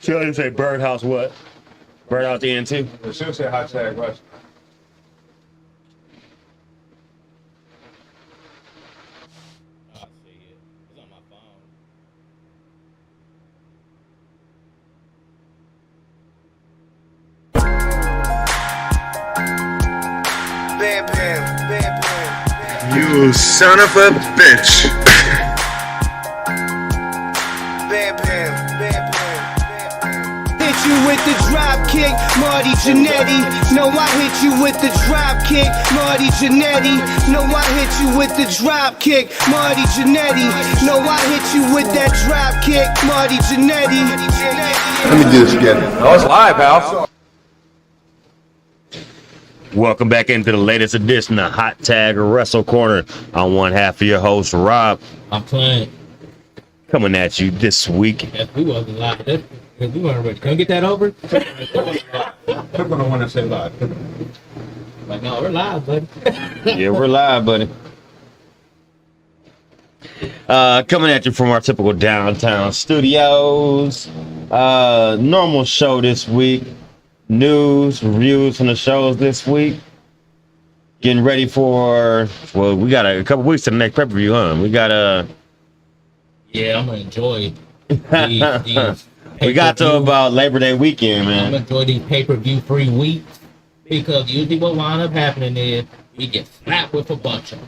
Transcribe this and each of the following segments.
Should I say Birdhouse what? Birdhouse ENT? It should say hashtag Rush. I see it. It's on my phone. Bam, bam, bam, bam. You son of a bitch. Bam, bam, bam, bam. Hit you with the drop kick, Marty Jannetty. No, I hit you with the drop kick, Marty Jannetty. No, I hit you with the drop kick, Marty Jannetty. No, I hit you with that drop kick, Marty Jannetty. Let me do this again. No, it's live, pal. Welcome back into the latest edition of Hot Tag Wrestle Corner. On one half of your host, Rob, I'm playing. coming at you this week. Yes, we wasn't live. Because we weren't ready. Can we get that over? Click on the one that say live. Like, no, we're live, buddy. Yeah, we're live, buddy. Coming at you from our typical downtown studios. Normal show this week. News, reviews from the shows this week. Getting ready for, well, we got a couple weeks to the next pay-per-view, huh? We got Yeah, I'm going to enjoy these we got to about Labor Day weekend, I'm man. going to enjoy these pay-per-view free weeks. Because usually what wind up happening is we get slapped with a bunch of them.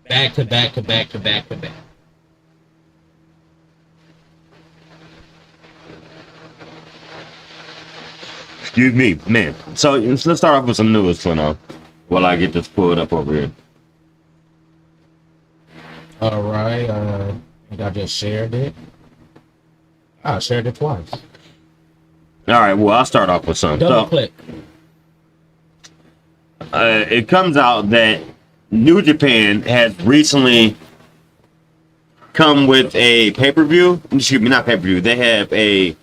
Back to back to back to back to back. Excuse me, man. So let's start off with some news, while I get this pulled up over here. All right. I think I just shared it. I shared it twice. All right, well, I'll start off with something. Double click. It comes out that New Japan has recently come with a pay-per-view. Excuse me, not pay-per-view. They have a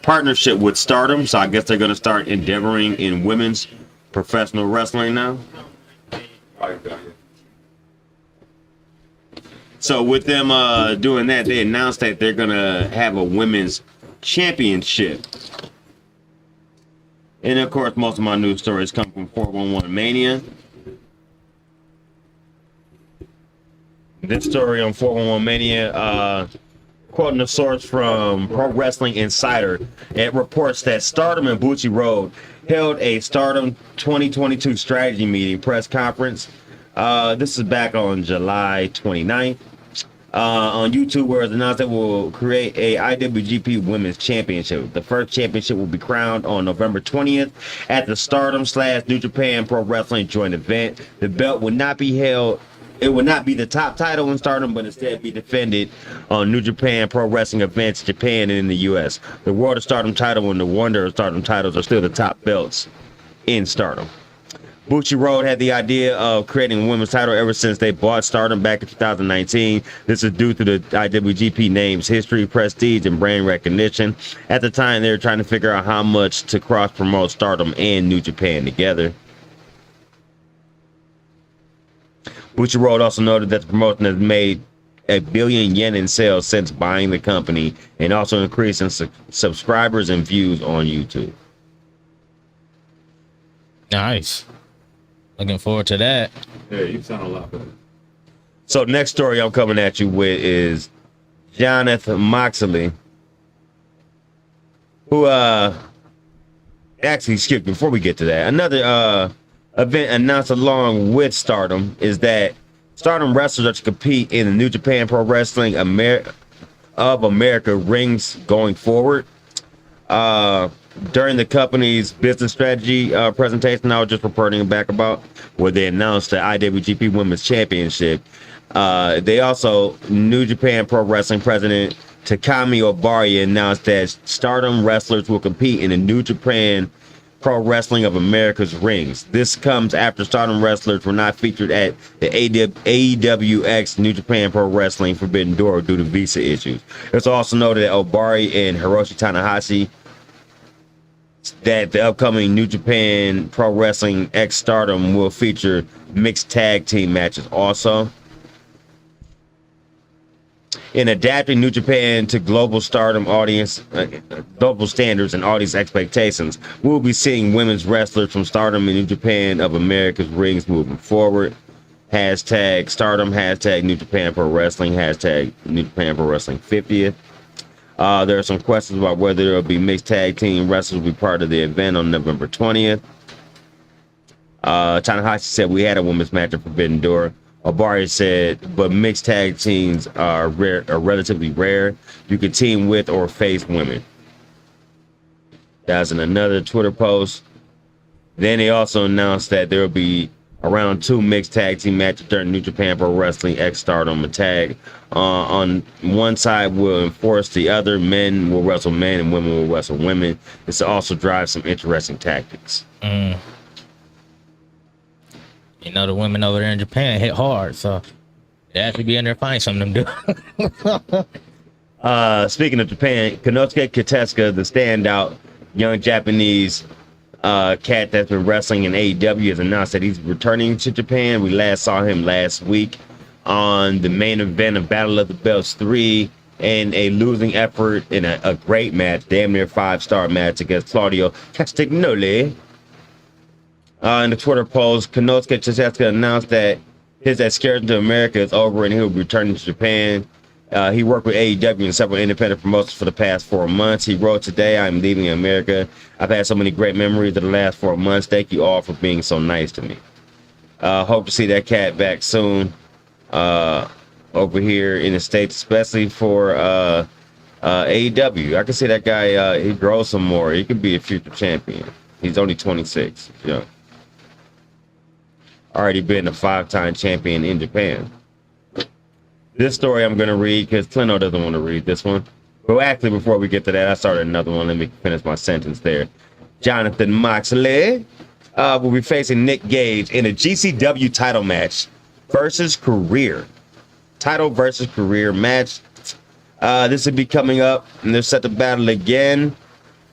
partnership with Stardom, so I guess they're going to start endeavoring in women's professional wrestling now. So with them doing that, they announced that they're going to have a women's championship. And of course, most of my news stories come from 411 Mania. This story on 411 Mania, quoting a source from Pro Wrestling Insider, it reports that Stardom and Bucci Road held a Stardom 2022 strategy meeting press conference. This is back on July 29th. On YouTube, where it's announced that we'll create a IWGP Women's Championship. The first championship will be crowned on November 20th at the Stardom/New Japan Pro Wrestling joint event. The belt would not be held. It would not be the top title in Stardom, but instead be defended on New Japan Pro Wrestling events, Japan, and in the U.S. The World of Stardom title and the Wonder of Stardom titles are still the top belts in Stardom. Bucci Road had the idea of creating a women's title ever since they bought Stardom back in 2019. This is due to the IWGP name's history, prestige, and brand recognition. At the time, they were trying to figure out how much to cross-promote Stardom and New Japan together. Bucci Road also noted that the promotion has made $1 billion in sales since buying the company and also increasing subscribers and views on YouTube. Nice. Looking forward to that. Yeah, you sound a lot better. So next story I'm coming at you with is Jonathan Moxley, who actually, excuse me, before we get to that, another event announced along with Stardom is that Stardom wrestlers are to compete in the New Japan Pro Wrestling of America rings going forward. During the company's business strategy presentation I was just reporting back about, where they announced the IWGP Women's Championship, they also, New Japan Pro Wrestling president Takami Obari announced that Stardom wrestlers will compete in the New Japan Pro Wrestling of America's rings. This comes after Stardom wrestlers were not featured at the AEWX New Japan Pro Wrestling Forbidden Door due to visa issues. It's also noted that Obari and Hiroshi Tanahashi that the upcoming New Japan Pro Wrestling X Stardom will feature mixed tag team matches also. In adapting New Japan to global stardom audience, global standards and audience expectations, we'll be seeing women's wrestlers from Stardom and New Japan of America's rings moving forward. Hashtag Stardom, hashtag New Japan Pro Wrestling, hashtag New Japan Pro Wrestling 50th. There are some questions about whether there will be mixed tag team wrestlers will be part of the event on November 20th. Tanahashi said we had a women's match at Forbidden Door. Obari said, but mixed tag teams are relatively rare. You can team with or face women. That's in another Twitter post. Then they also announced that there will be around 2 mixed tag team matches during New Japan Pro Wrestling X Stardom tag. On one side will enforce the other. Men will wrestle men and women will wrestle women. This will also drive some interesting tactics. You know, the women over there in Japan hit hard, so they have to be in there find something to do. Speaking of Japan, Konosuke Kitesuka, the standout young Japanese cat that's been wrestling in AEW, has announced that he's returning to Japan. We last saw him last week on the main event of Battle of the Belts 3 in a losing effort in a great match, damn near 5-star match against Claudio Castagnoli. In the Twitter post, Konosuke Kitesuka announced that his excursion to America is over and he'll be returning to Japan. He worked with AEW and several independent promotions for the past 4 months. He wrote, "Today I'm leaving America. I've had so many great memories of the last 4 months. Thank you all for being so nice to me." Hope to see that cat back soon over here in the States, especially for AEW. I can see that guy, he grows some more. He could be a future champion. He's only 26. Yeah. Already been a 5-time champion in Japan. This story I'm going to read because Clino doesn't want to read this one. But actually, before we get to that, I started another one. Let me finish my sentence there. Jonathan Moxley will be facing Nick Gage in a GCW title match versus career. Title versus career match. This will be coming up, and they're set to battle again.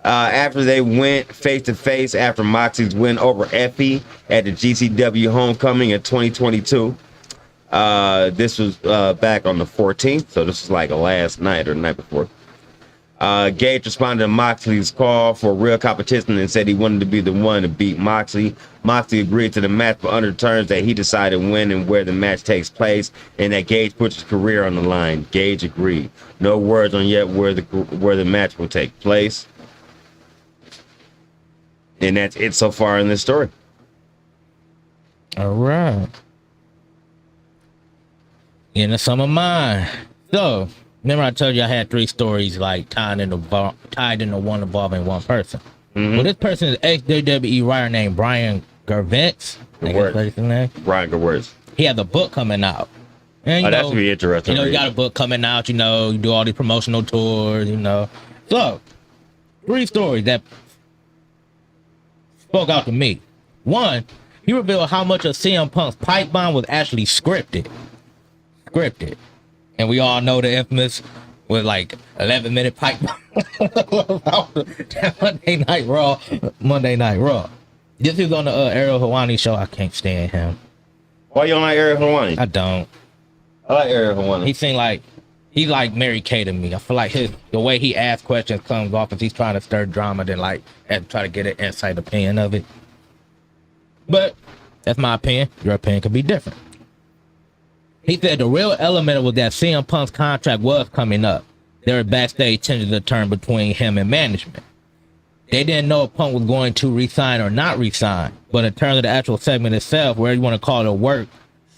After they went face-to-face after Moxley's win over Effie at the GCW Homecoming in 2022. This was back on the 14th, so this was like last night or the night before. Gage responded to Moxley's call for real competition and said he wanted to be the one to beat Moxley. Moxley agreed to the match, but under terms that he decided when and where the match takes place, and that Gage puts his career on the line. Gage agreed. No words on yet where the match will take place. And that's it so far in this story. All right. Into some of mine. So, remember I told you I had 3 stories like tied into one involving one person. Mm-hmm. Well, this person is ex-WWE writer named Brian Gervais. Brian Gervais. He has a book coming out. And, that's gonna be interesting. You got a book coming out. You do all these promotional tours. So 3 stories that spoke out to me. 1, he revealed how much of CM Punk's pipe bomb was actually scripted. And we all know the infamous with like 11-minute pipe Monday Night Raw. This is on the Ariel Helwani show. I can't stand him. Why you don't like Ariel Helwani? I don't. I like Ariel Helwani. He seemed like he's like Mary Kay to me. I feel like the way he asks questions comes off as he's trying to stir drama than like try to get an inside opinion of it. But that's my opinion. Your opinion could be different. He said the real element was that CM Punk's contract was coming up. There were backstage tensions that turned between him and management. They didn't know if Punk was going to resign or not resign. But in terms of the actual segment itself, where you want to call it a work,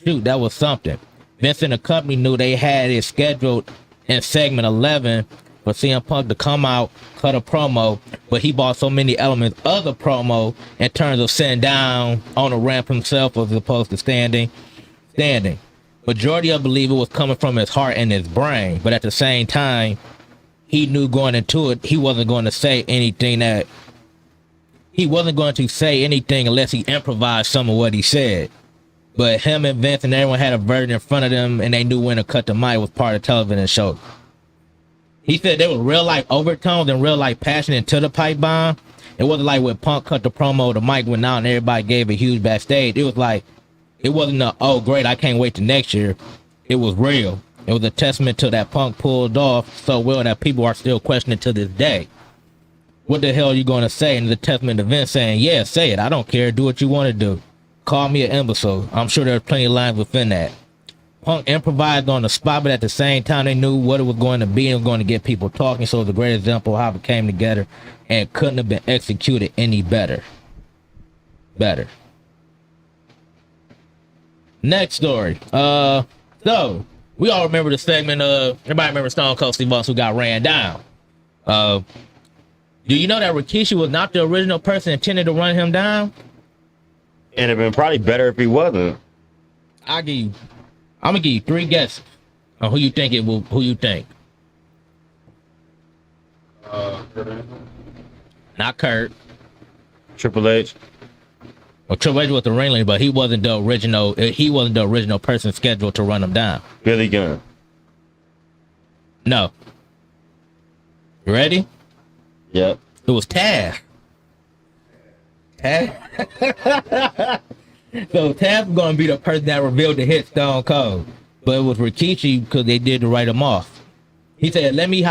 shoot, that was something. Vince and the company knew they had it scheduled in segment 11 for CM Punk to come out, cut a promo, but he bought so many elements of the promo in terms of sitting down on the ramp himself as opposed to standing. Majority of believe it was coming from his heart and his brain, but at the same time, he knew going into it, he wasn't going to say anything unless he improvised some of what he said. But him and Vince and everyone had a version in front of them, and they knew when to cut the mic. Was part of the television show. He said there was real life overtones and real life passion into the pipe bomb. It wasn't like when Punk cut the promo, the mic went out and everybody gave a huge backstage. It was like, it wasn't oh great, I can't wait to next year. It was real. It was a testament to that Punk pulled off so well that people are still questioning to this day. What the hell are you going to say? And the testament to Vince saying, yeah, say it. I don't care. Do what you want to do. Call me an imbecile. I'm sure there's plenty of lines within that. Punk improvised on the spot, but at the same time, they knew what it was going to be and was going to get people talking. So it was a great example of how it came together and couldn't have been executed any better. Next story. So we all remember the segment of, everybody remember Stone Cold Steve Austin who got ran down. Do you know that Rikishi was not the original person intended to run him down? And it'd been probably better if he wasn't. I'm gonna give you 3 guesses on who you think it will. Who you think? Not Kurt. Triple H. Well, Triple H was the ringleader, but he wasn't the original. He wasn't the original person scheduled to run him down. Billy Gunn. No. You ready? Yep. It was Taz. So Taz was gonna be the person that revealed the hit Stone Cold, but it was Rikishi because they did to write him off. He said, "Let me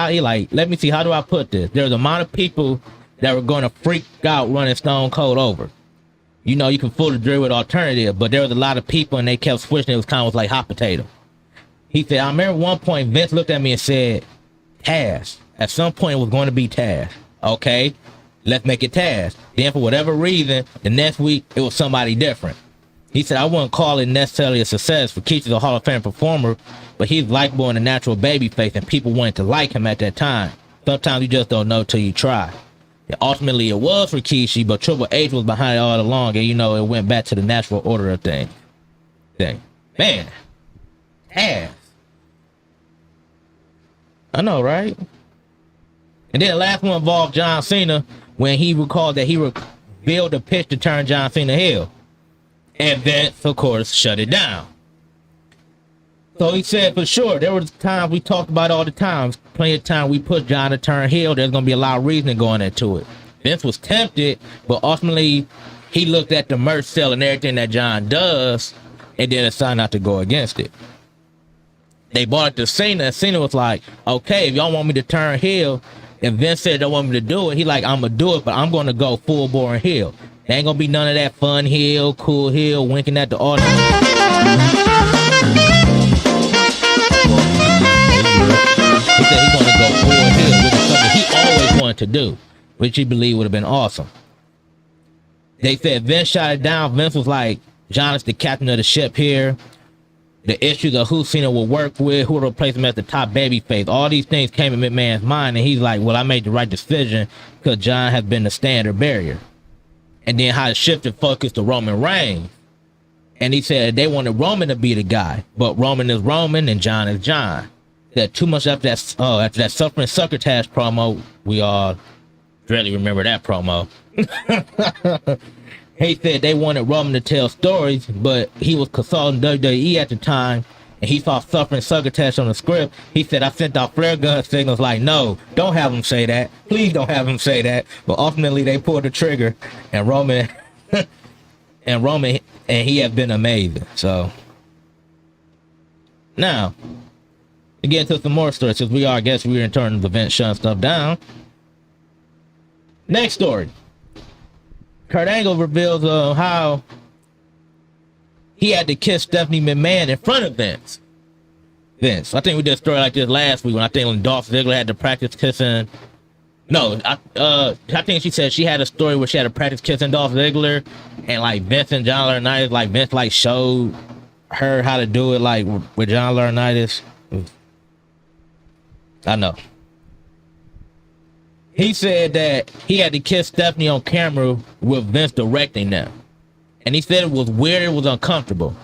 see how do I put this? There's a amount of people that were going to freak out running Stone Cold over. You know, you can fool the jury with alternative, but there was a lot of people and they kept switching. It was kind of like hot potato." He said, "I remember one point Vince looked at me and said, Taz. At some point it was going to be Taz. Okay, let's make it Taz. Then for whatever reason, the next week it was somebody different. He said, I wouldn't call it necessarily a success. Rikishi's a Hall of Fame performer, but he's likable and a natural baby face, and people wanted to like him at that time. Sometimes you just don't know till you try. And ultimately, it was Rikishi, but Triple H was behind it all along, and you know, it went back to the natural order of things. Man, Taz. I know, right? And then the last one involved John Cena when he recalled that he revealed the pitch to turn John Cena heel. And Vince, of course, shut it down. So he said, for sure, there was times we talked about all the times, plenty of time we put John to turn heel. There's going to be a lot of reasoning going into it. Vince was tempted, but ultimately he looked at the merch sale and everything that John does and then decided not to go against it. They bought it to Cena, and Cena was like, okay, if y'all want me to turn heel, if Vince said they want me to do it, he like, I'm going to do it, but I'm going to go full bore heel. There ain't going to be none of that fun heel, cool heel, winking at the audience. He said he's going to go full heel, which is something he always wanted to do, which he believed would have been awesome. They said Vince shot it down. Vince was like, John is the captain of the ship here. The issues of who Cena will work with, who will replace him as the top babyface. All these things came in McMahon's mind, and he's like, well, I made the right decision because John has been the standard barrier. And then how it shifted focus to Roman Reigns. And he said they wanted Roman to be the guy, but Roman is Roman and John is John. That too much after that Suffering Succotash promo, we all dreadly remember that promo. He said they wanted Roman to tell stories, but he was consulting WWE at the time, and he saw Suffering Succotash on the script. He said, I sent out flare gun signals like, no, don't have him say that. Please don't have him say that. But ultimately, they pulled the trigger, and Roman, and he has been amazing. So, now, to get into some more stories, since we are, I guess we're in turn of event shutting stuff down. Next story. Kurt Angle reveals how he had to kiss Stephanie McMahon in front of Vince. I think we did a story like this last week when I think when Dolph Ziggler had to practice kissing. No, I think she said she had a story where she had to practice kissing Dolph Ziggler, and like Vince and John Laurinaitis, like Vince like showed her how to do it, like with John Laurinaitis. I know. He said that he had to kiss Stephanie on camera with Vince directing them. And he said it was weird, it was uncomfortable.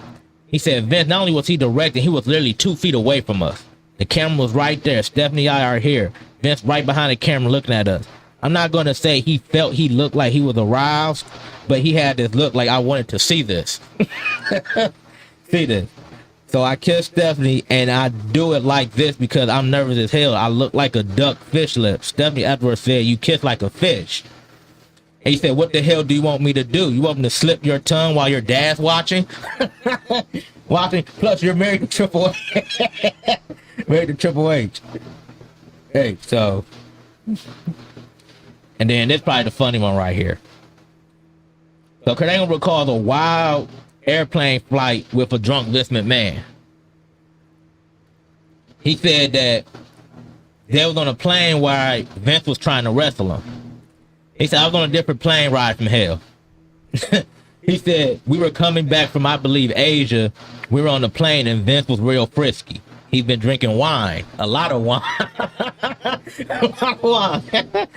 He said Vince, not only was he directing, he was literally 2 feet away from us. The camera was right there. Stephanie and I are here. Vince right behind the camera looking at us. I'm not going to say he felt he looked like he was aroused, but he had this look like I wanted to see this. See this. So I kissed Stephanie, and I do it like this because I'm nervous as hell. I look like a duck fish lip. Stephanie afterwards said, you kiss like a fish. And he said, what the hell do you want me to do? You want me to slip your tongue while your dad's watching? Watching. Plus, you're married to Triple H. Married to Triple H. Hey, so. And then this probably the funny one right here. So Kurt Angle recalls a wild airplane flight with a drunk Vince McMahon. He said that they was on a plane where Vince was trying to wrestle him. He said, I was on a different plane ride from hell. He said, we were coming back from, I believe, Asia. We were on the plane and Vince was real frisky. He's been drinking wine. A lot of wine. A lot of wine.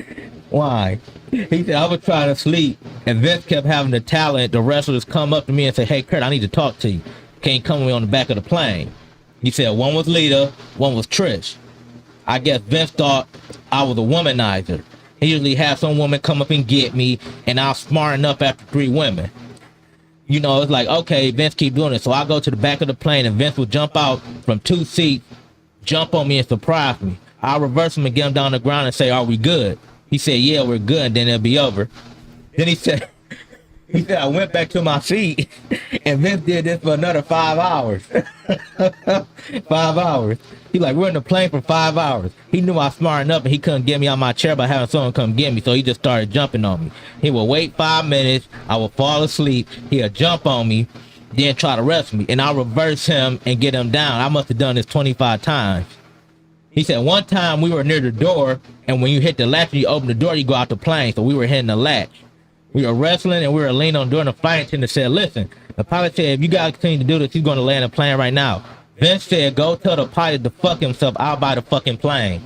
Wine. He said, I was trying to sleep and Vince kept having the talent. The wrestlers come up to me and say, hey, Kurt, I need to talk to you. Can't come with me on the back of the plane. He said, one was Lita, one was Trish. I guess Vince thought I was a womanizer. He usually have some woman come up and get me, and I'll smarten up after 3 women. You know, it's like, okay, Vince keep doing it. So I go to the back of the plane, and Vince will jump out from 2 seats, jump on me and surprise me. I'll reverse him and get him down the ground and say, are we good? He said, yeah, we're good, and then it'll be over. Then he said, I went back to my seat, and Vince did this for another 5 hours. 5 hours. He like, we're in the plane for 5 hours. He knew I was smarting up, and he couldn't get me out my chair by having someone come get me, so he just started jumping on me. He would wait 5 minutes. I would fall asleep. He'll jump on me, then try to wrestle me, and I'll reverse him and get him down. I must have done this 25 times. He said one time we were near the door, and when you hit the latch and you open the door, you go out the plane, so we were hitting the latch. We were wrestling and we were leaning on during the flight attendant said, listen, the pilot said, if you guys continue to do this, he's going to land a plane right now. Vince said, go tell the pilot to fuck himself. I'll buy the fucking plane.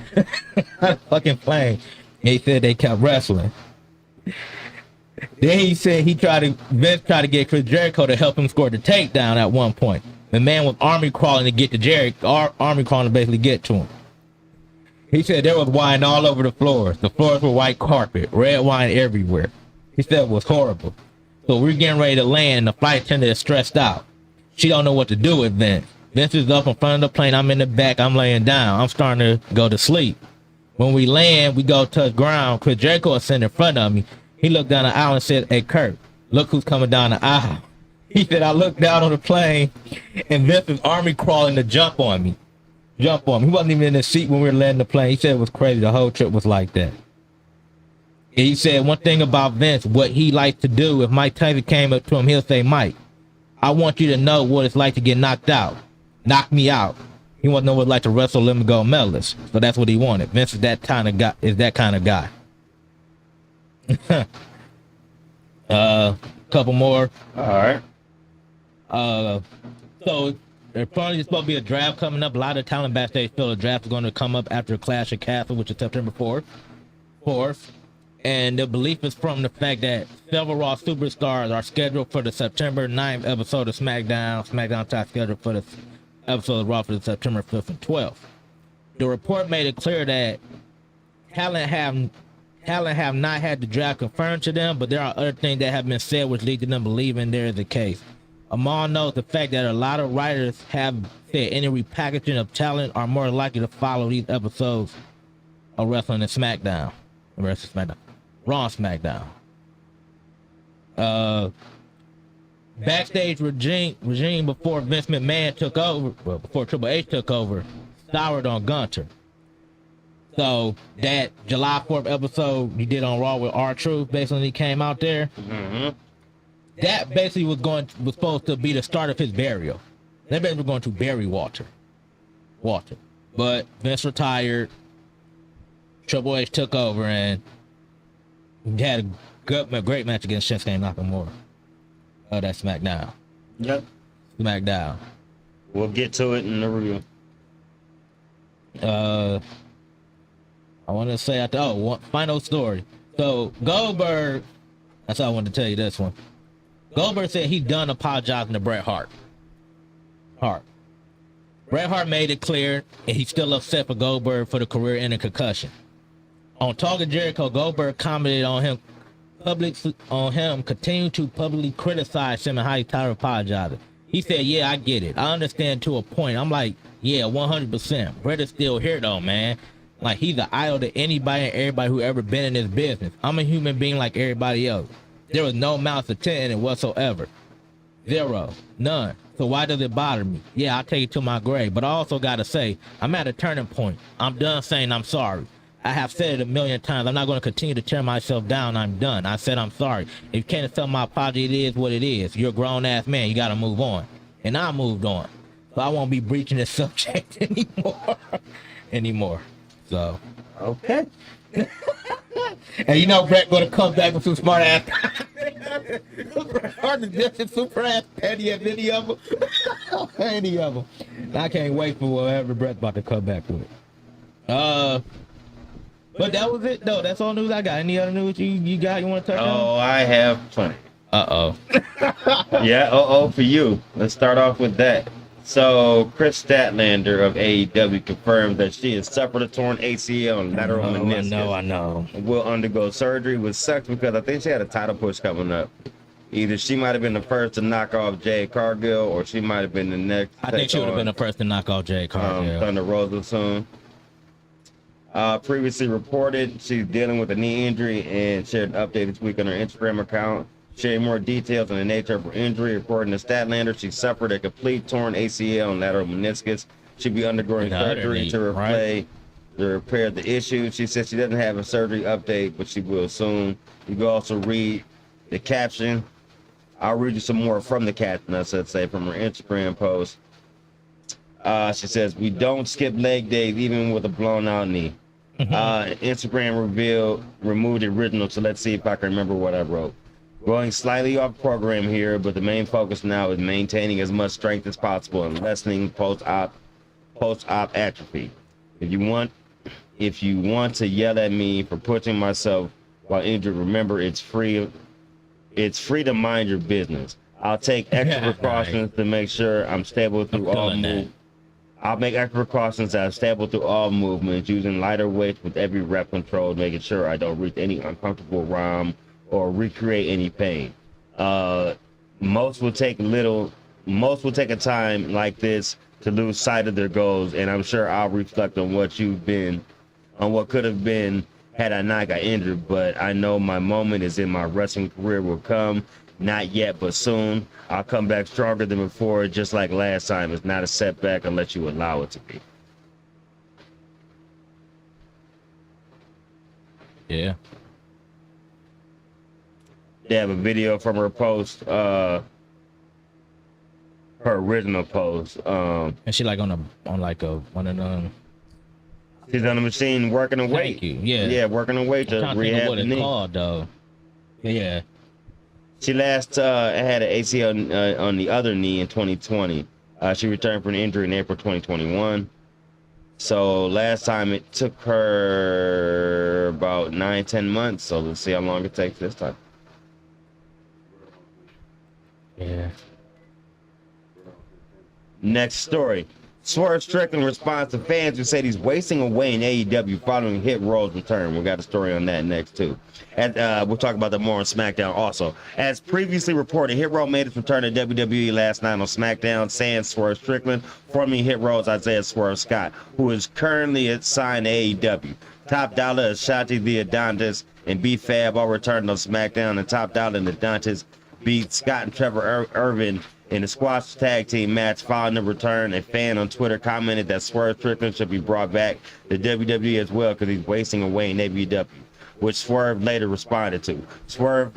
Fucking plane. And he said they kept wrestling. Then he said Vince tried to get Chris Jericho to help him score the takedown at one point. The man was army crawling to get to Jericho, army crawling to basically get to him. He said there was wine all over the floors. The floors were white carpet, red wine everywhere. He said it was horrible. So we're getting ready to land. The flight attendant is stressed out. She don't know what to do with Vince. Vince is up in front of the plane. I'm in the back. I'm laying down. I'm starting to go to sleep. When we land, we go touch ground. Chris Jericho is sitting in front of me. He looked down the aisle and said, hey, Kurt, look who's coming down the aisle. He said, I looked down on the plane, and Vince is army crawling to jump on me. Jump on me. He wasn't even in the seat when we were landing the plane. He said it was crazy. The whole trip was like that. And he said one thing about Vince, what he likes to do, if Mike Tyson came up to him, he'll say, Mike, I want you to know what it's like to get knocked out. Knock me out. He wants to know what it's like to wrestle Limb and Gold medalist. So that's what he wanted. Vince is that kind of guy. Couple more. All right. So there's probably supposed to be a draft coming up. A lot of talent backstage feel the draft is going to come up after Clash of Castle, which is September 4th. And the belief is from the fact that several Raw superstars are scheduled for the September 9th episode of SmackDown. SmackDown top scheduled for the episode of Raw for the September 5th and 12th. The report made it clear that talent have not had the draft confirmed to them, but there are other things that have been said which lead to them believing there is the case. Among those, the fact that a lot of writers have said any repackaging of talent are more likely to follow these episodes of Wrestling and SmackDown. Raw and SmackDown. Backstage regime before Vince McMahon took over, well, before Triple H took over, soured on Gunter. So that July 4th episode he did on Raw with R-Truth, basically he came out there. Mm-hmm. That basically was supposed to be the start of his burial. They basically were going to bury Walter. But Vince retired. Triple H took over and he had a great match against Shinsuke Nakamura. Oh, that's SmackDown. Yep. SmackDown. We'll get to it in the review. I want to say one final story. So Goldberg, that's all I wanted to tell you this one. Goldberg said he done apologizing to Bret Hart. Bret Hart made it clear and he's still upset for Goldberg for the career-ending concussion. On Talking Jericho, Goldberg commented on him continuing to publicly criticize him and how he's tired of apologizing. He said, yeah, I get it. I understand to a point. I'm like, yeah, 100%. Bret is still here though, man. Like, he's an idol to anybody and everybody who ever been in this business. I'm a human being like everybody else. There was no malice intent in it whatsoever. Zero. None. So why does it bother me? Yeah, I'll take it to my grave. But I also got to say, I'm at a turning point. I'm done saying I'm sorry. I have said it a million times. I'm not going to continue to tear myself down. I'm done. I said I'm sorry. If you can't accept my apology, it is what it is. You're a grown-ass man. You got to move on. And I moved on. So I won't be breaching this subject anymore. So. Okay. And you know Brett gonna come back with some smart ass super ass any of them. Any of them. I can't wait for whatever Brett's about to come back with. But that was it though. That's all news I got. Any other news you got you want to touch on? Oh, I have plenty. Uh-oh. Yeah, for you. Let's start off with that. So, Chris Statlander of AEW confirmed that she has suffered a torn ACL and lateral meniscus. I know. Will undergo surgery, which sucks because I think she had a title push coming up. Either she might have been the first to knock off Jade Cargill, or she might have been the next. I think she would have been the first to knock off Jade Cargill. Thunder Rosa soon. Previously reported she's dealing with a knee injury and shared an update this week on her Instagram account, sharing more details on the nature of her injury. According to Statlander, she suffered a complete torn ACL and lateral meniscus. She'll be undergoing surgery to repair the issue. She said she doesn't have a surgery update, but she will soon. You can also read the caption. I'll read you some more from the caption, I should say, from her Instagram post. She says, "We don't skip leg days even with a blown out knee." Instagram removed the original, so let's see if I can remember what I wrote. Going slightly off program here, but the main focus now is maintaining as much strength as possible and lessening post-op atrophy. If you want to yell at me for pushing myself while injured, remember it's free to mind your business. I'll take extra precautions to make sure I'm stable through all movements. I'll make extra precautions that are stable through all movements, using lighter weights with every rep controlled, making sure I don't reach any uncomfortable ROM or recreate any pain. Most will take a time like this to lose sight of their goals, and I'm sure I'll reflect on what could have been had I not got injured, but I know my moment is in my wrestling career will come. Not yet, but soon. I'll come back stronger than before, just like last time. It's not a setback unless you allow it to be. Yeah. They have a video from her post, her original post. And she like on one of them. She's on the machine working away. Thank you. Yeah. Yeah, working away to rehab the knee. Called though. Yeah. She last had an ACL on the other knee in 2020. She returned from an injury in April 2021. So last time it took her about 9-10 months. So let's see how long it takes this time. Yeah. Next story. Swerve Strickland responds to fans who said he's wasting away in AEW following Hit Row's return. We got a story on that next too. And we'll talk about that more on SmackDown also. As previously reported, Hit Row made his return to WWE last night on SmackDown, saying Swerve Strickland, formerly Hit Row's Isaiah Swerve Scott, who is currently signed to AEW. Top Dollar, Ashante the Adonis, and B-Fab all returned on SmackDown, and Top Dollar and Adonis beat Scott and Trevor Irvin in the squash tag team match. Following the return, a fan on Twitter commented that Swerve Strickland should be brought back to WWE as well because he's wasting away in AEW, which Swerve later responded to. Swerve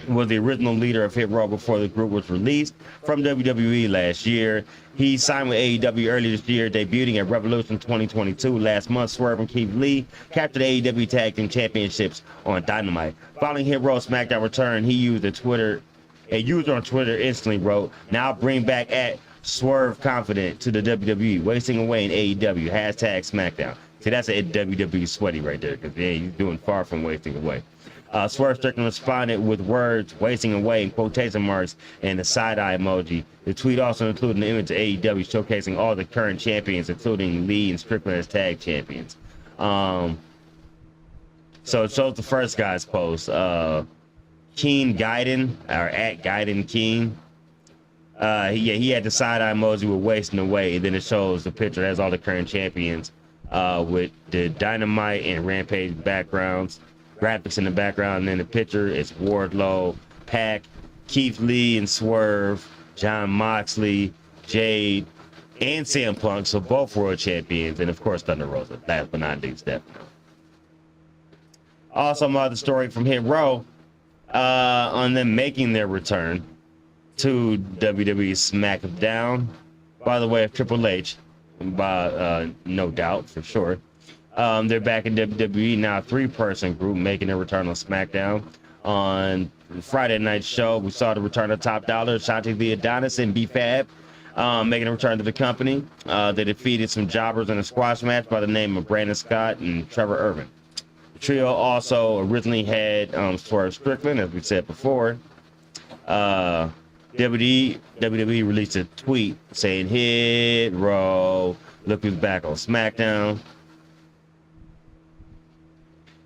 was the original leader of Hit Row before the group was released from WWE last year. He signed with AEW earlier this year, debuting at Revolution 2022. Last month, Swerve and Keith Lee captured the AEW Tag Team Championships on Dynamite. Following Hit Row's SmackDown return, a user on Twitter instantly wrote, "Now bring back at Swerve Confident to the WWE, wasting away in AEW, hashtag SmackDown." See, that's a WWE sweaty right there, because he's doing far from wasting away. Swerve Strickland responded with words, wasting away, in quotation marks, and a side-eye emoji. The tweet also included an image of AEW showcasing all the current champions, including Lee and Strickland as tag champions. So it shows the first guy's post. Keen Gaiden, or at Gaiden Keen. He had the side-eye emoji with wasting away, and then it shows the picture that has all the current champions with the Dynamite and Rampage backgrounds, graphics in the background, and then the picture is Wardlow, Pac, Keith Lee and Swerve, John Moxley, Jade, and CM Punk, so both world champions, and of course Thunder Rosa, last but not least, definitely. Also, another story from Hit Row on them making their return to WWE SmackDown. By the way, of Triple H, no doubt, for sure. They're back in WWE now, 3-person group making their return on SmackDown. On Friday night show, we saw the return of Top Dollar, Shanti the Adonis, and B-Fab making a return to the company. They defeated some jobbers in a squash match by the name of Brandon Scott and Trevor Irvin. The trio also originally had Swerve Strickland, as we said before. WWE released a tweet saying, "Hit Row, look who's back on SmackDown."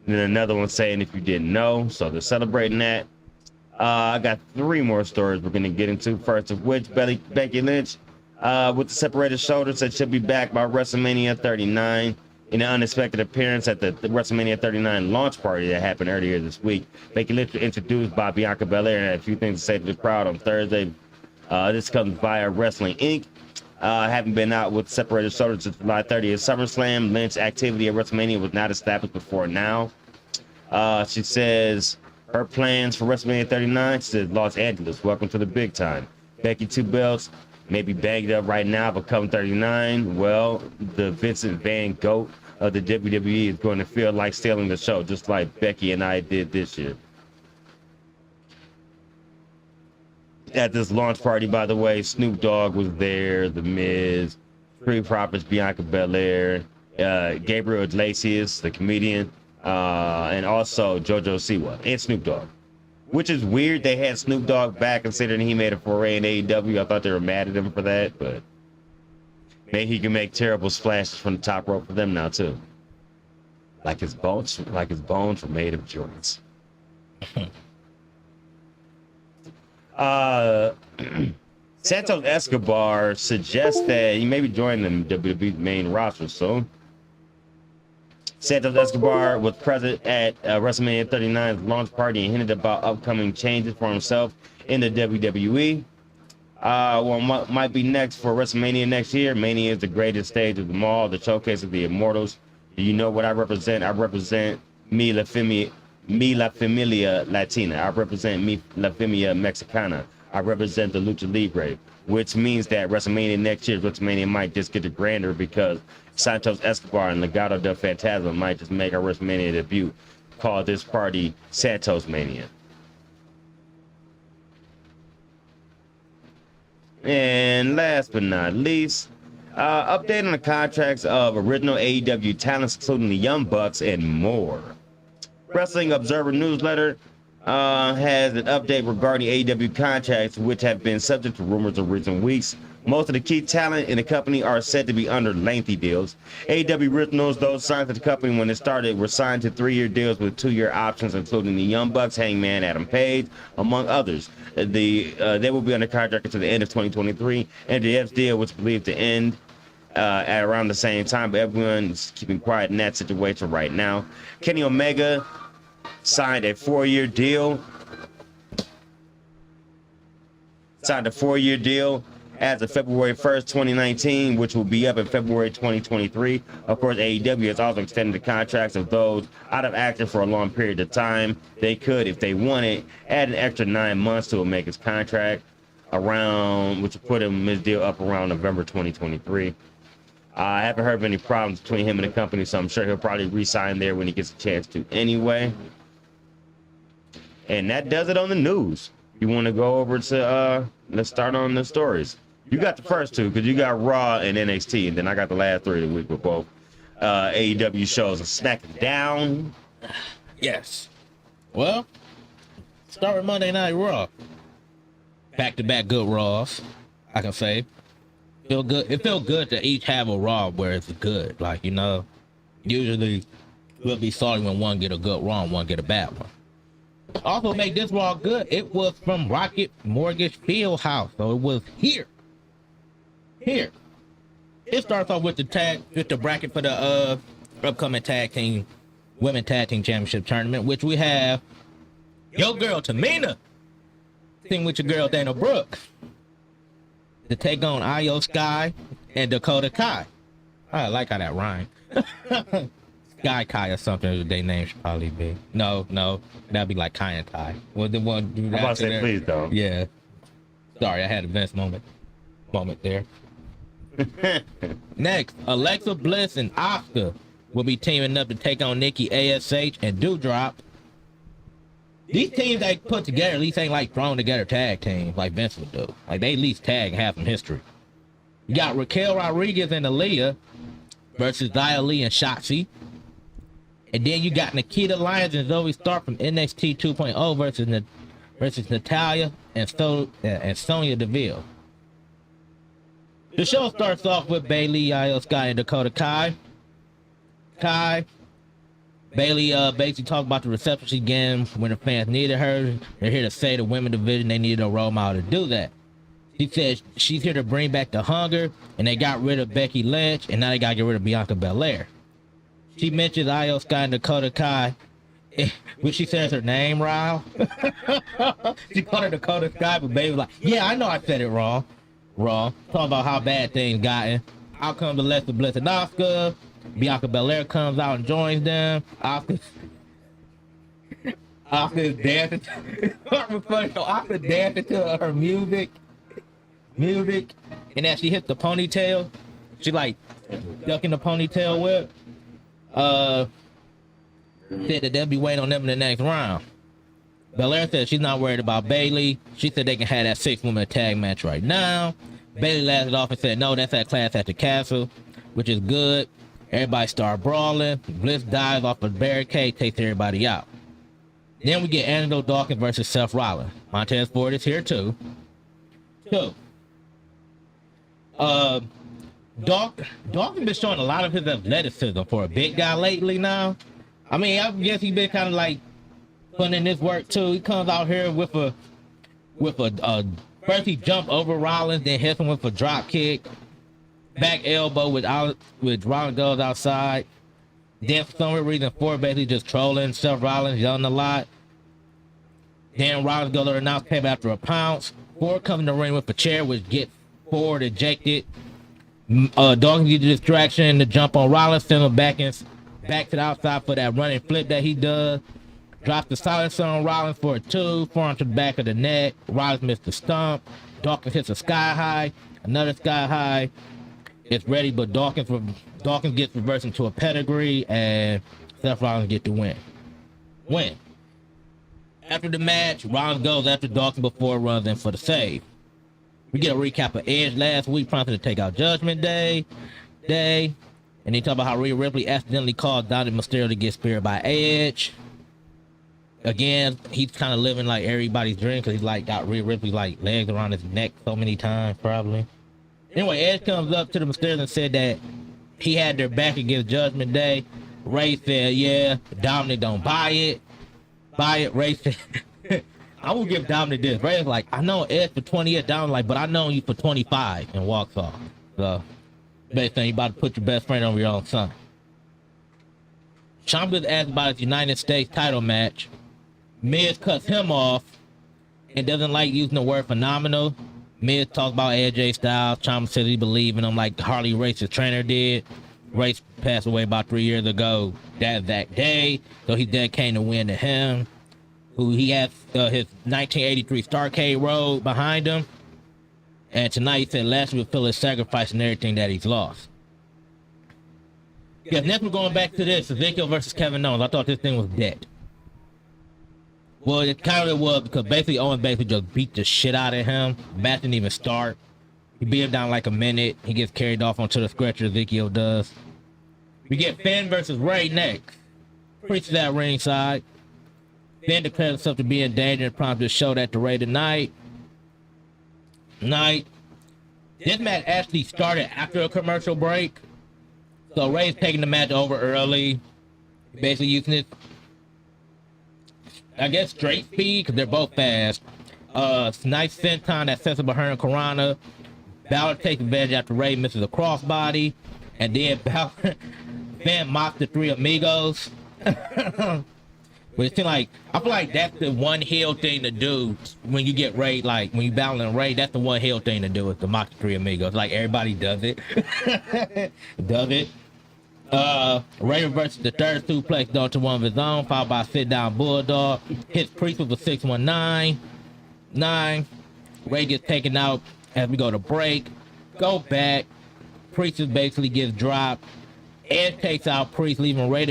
And then another one saying, "If you didn't know," so they're celebrating that. I got 3 more stories we're going to get into. First of which, Becky Lynch with the separated shoulders said she'll be back by WrestleMania 39. In an unexpected appearance at the WrestleMania 39 launch party that happened earlier this week, Becky Lynch was introduced by Bianca Belair and had a few things to say to the crowd on Thursday. This comes via Wrestling Inc. Having been out with separated shoulders since July 30th SummerSlam, Lynch's activity at WrestleMania was not established before now. She says her plans for WrestleMania 39, she said, Los Angeles, welcome to the big time. Becky 2 belts, maybe banged up right now, but come 39, well, the Vincent Van Gogh of the WWE is going to feel like stealing the show, just like Becky and I did this year. At this launch party, by the way, Snoop Dogg was there, The Miz, Street Profits, Bianca Belair, Gabriel Iglesias, the comedian, and also JoJo Siwa and Snoop Dogg. Which is weird they had Snoop Dogg back considering he made a foray in AEW. I thought they were mad at him for that, but maybe he can make terrible splashes from the top rope for them now too. Like his bones were made of joints. Santos Escobar suggests that he may be joining the WWE main roster soon. Santos Escobar was present at WrestleMania 39's launch party and hinted about upcoming changes for himself in the WWE. What might be next for WrestleMania next year? Mania is the greatest stage of them all, the showcase of the Immortals. Do you know what I represent? I represent Mi La Familia Latina. I represent Mi La Familia Mexicana. I represent the Lucha Libre, which means that WrestleMania next year's WrestleMania might just get grander because Santos Escobar and Legado del Fantasma might just make our WrestleMania debut. Call this party Santos Mania. And last but not least, update on the contracts of original AEW talents, including the Young Bucks and more. Wrestling Observer Newsletter has an update regarding AEW contracts, which have been subject to rumors of recent weeks. Most of the key talent in the company are said to be under lengthy deals. AEW originals, those signed to the company when it started, were signed to 3-year deals with 2-year options, including the Young Bucks, Hangman Adam Page, among others. They will be under contract until the end of 2023, and the F's deal was believed to end at around the same time, but everyone's keeping quiet in that situation right now. Kenny Omega signed a 4-year deal. As of February 1st, 2019, which will be up in February 2023. Of course, AEW has also extended the contracts of those out of action for a long period of time. They could, if they wanted, add an extra 9 months to Omega's contract, which would put his deal up around November 2023. I haven't heard of any problems between him and the company, so I'm sure he'll probably re-sign there when he gets a chance to anyway. And that does it on the news. You want to go over to, let's start on the stories. You got the first 2 because you got Raw and NXT, and then I got the last 3 of the week with both AEW shows. SmackDown. Yes. Well, start with Monday Night Raw. Back-to-back good Raws, I can say. Feel good. It feels good to each have a Raw where it's good. Like, you know, usually we'll be sorry when one get a good Raw and one get a bad one. Also make this Raw good, it was from Rocket Mortgage Fieldhouse, so it was here. It starts off with the bracket for the upcoming women tag team championship tournament, which we have your girl Tamina team with your girl Dana Brooks to take on Io Sky and Dakota Kai. I like how that rhyme. Sky Kai or something they name should probably be. No, that'd be like Kai and Kai. Well, the one do I'm that about to say, there. please don't. Yeah. Sorry, I had a Vince moment there. Next, Alexa Bliss and Asuka will be teaming up to take on Nikki ASH and Doudrop. These teams they put together at least ain't like thrown together tag teams like Vince would do. Like they at least tag and have some history. You got Raquel Rodriguez and Aaliyah versus Xia Li and Shotzi. And then you got Nikita Lyons and Zoe Stark from NXT 2.0 versus Natalia and Sonya Deville. The show starts off with Bayley, Io Sky, and Dakota Kai. Bayley basically talked about the reception she gave when the fans needed her. They're here to say the women division they needed a role model to do that. She said she's here to bring back the hunger, and they got rid of Becky Lynch, and now they got to get rid of Bianca Belair. She mentions Io Sky and Dakota Kai, which she says her name wrong. She called her Dakota Sky, but Baby was like, yeah, I know I said it wrong. Talking about how bad things gotten. Out comes Alexa Bliss and Asuka. Bianca Belair comes out and joins them. Asuka's dancing. Asuka dancing to her music. And as she hits the ponytail, she like ducking the ponytail whip. Said that they'll be waiting on them in the next round. Belair said she's not worried about Bayley. She said they can have that 6-woman tag match right now. Bayley laughed it off and said, no, that's that class at the castle, which is good. Everybody start brawling. Bliss dives off a barricade, takes everybody out. Then we get Angelo Dawkins versus Seth Rollins. Montez Ford is here too. Dawkins been showing a lot of his athleticism for a big guy lately now. I mean, I guess he's been kind of like putting in this work too. He comes out here with a first he jumped over Rollins, then hits him with a drop kick, back elbow with Rollins goes outside. Then for some reason Ford basically just trolling Seth Rollins, yelling a lot. Then Rollins goes to announce payback after a pounce. Ford comes in the ring with a chair, which gets Ford ejected. Dawkins gets a distraction to jump on Rollins, send him back to the outside for that running flip that he does. Drops the silencer on Rollins for a 2, forearm to the back of the neck. Rollins missed the stomp. Dawkins hits a sky high, another sky high. It's ready, but Dawkins gets reversed into a pedigree, and Seth Rollins gets the win. After the match, Rollins goes after Dawkins before it runs in for the save. We get a recap of Edge last week, prompted to take out Judgment Day. And they talk about how Rhea Ripley accidentally caused Dominic Mysterio to get speared by Edge. Again, he's kind of living like everybody's dream because he's like got Rhea Ripley's like legs around his neck so many times, probably. Anyway, Edge comes up to the Mysterios and said that he had their back against Judgment Day. Ray said, yeah, Dominic don't buy it. Ray said, I will give Dominic this. Ray's like, I know Edge for 20 years. Dominic like, but I know you for 25, and walks off. So basically, you about to put your best friend over your own son. Ciampa asked about his United States title match. Miz cuts him off and doesn't like using the word phenomenal. Miz talks about AJ Styles. Ciampa says he believes in him like Harley Race's trainer did. Race passed away about 3 years ago that day, so he's dedicating the win to him. Who he has his 1983 Starcade Road behind him. And tonight he said Lashley will feel his sacrifice and everything that he's lost. Yeah, next we're going back to this, Ezekiel versus Kevin Owens. I thought this thing was dead. Well, it kind of was because basically Owens basically just beat the shit out of him. Match didn't even start. He beat him down like a minute. He gets carried off onto the stretcher, Ezekiel does. We get Finn versus Ray next. Preaches at ringside. Finn declares himself to be in danger and prompts to show that to Ray tonight. This match actually started after a commercial break. So Ray's taking the match over early. Basically using it, I guess, straight speed because they're both fast. Nice senton that sets up behind Karana. Balor takes advantage after Ray misses a crossbody. And then Finn mocks the three amigos. But it seems like I feel like that's the one heel thing to do when you get Ray, like when you battling Ray, that's the one heel thing to do with the Mox Three Amigos. Like everybody does it. Does it. Ray reverses the third suplex down to one of his own, followed by a sit-down bulldog. Hits Priest with a 619. Ray gets taken out as we go to break. Go back. Priest basically gets dropped. Edge takes out Priest, leaving Ray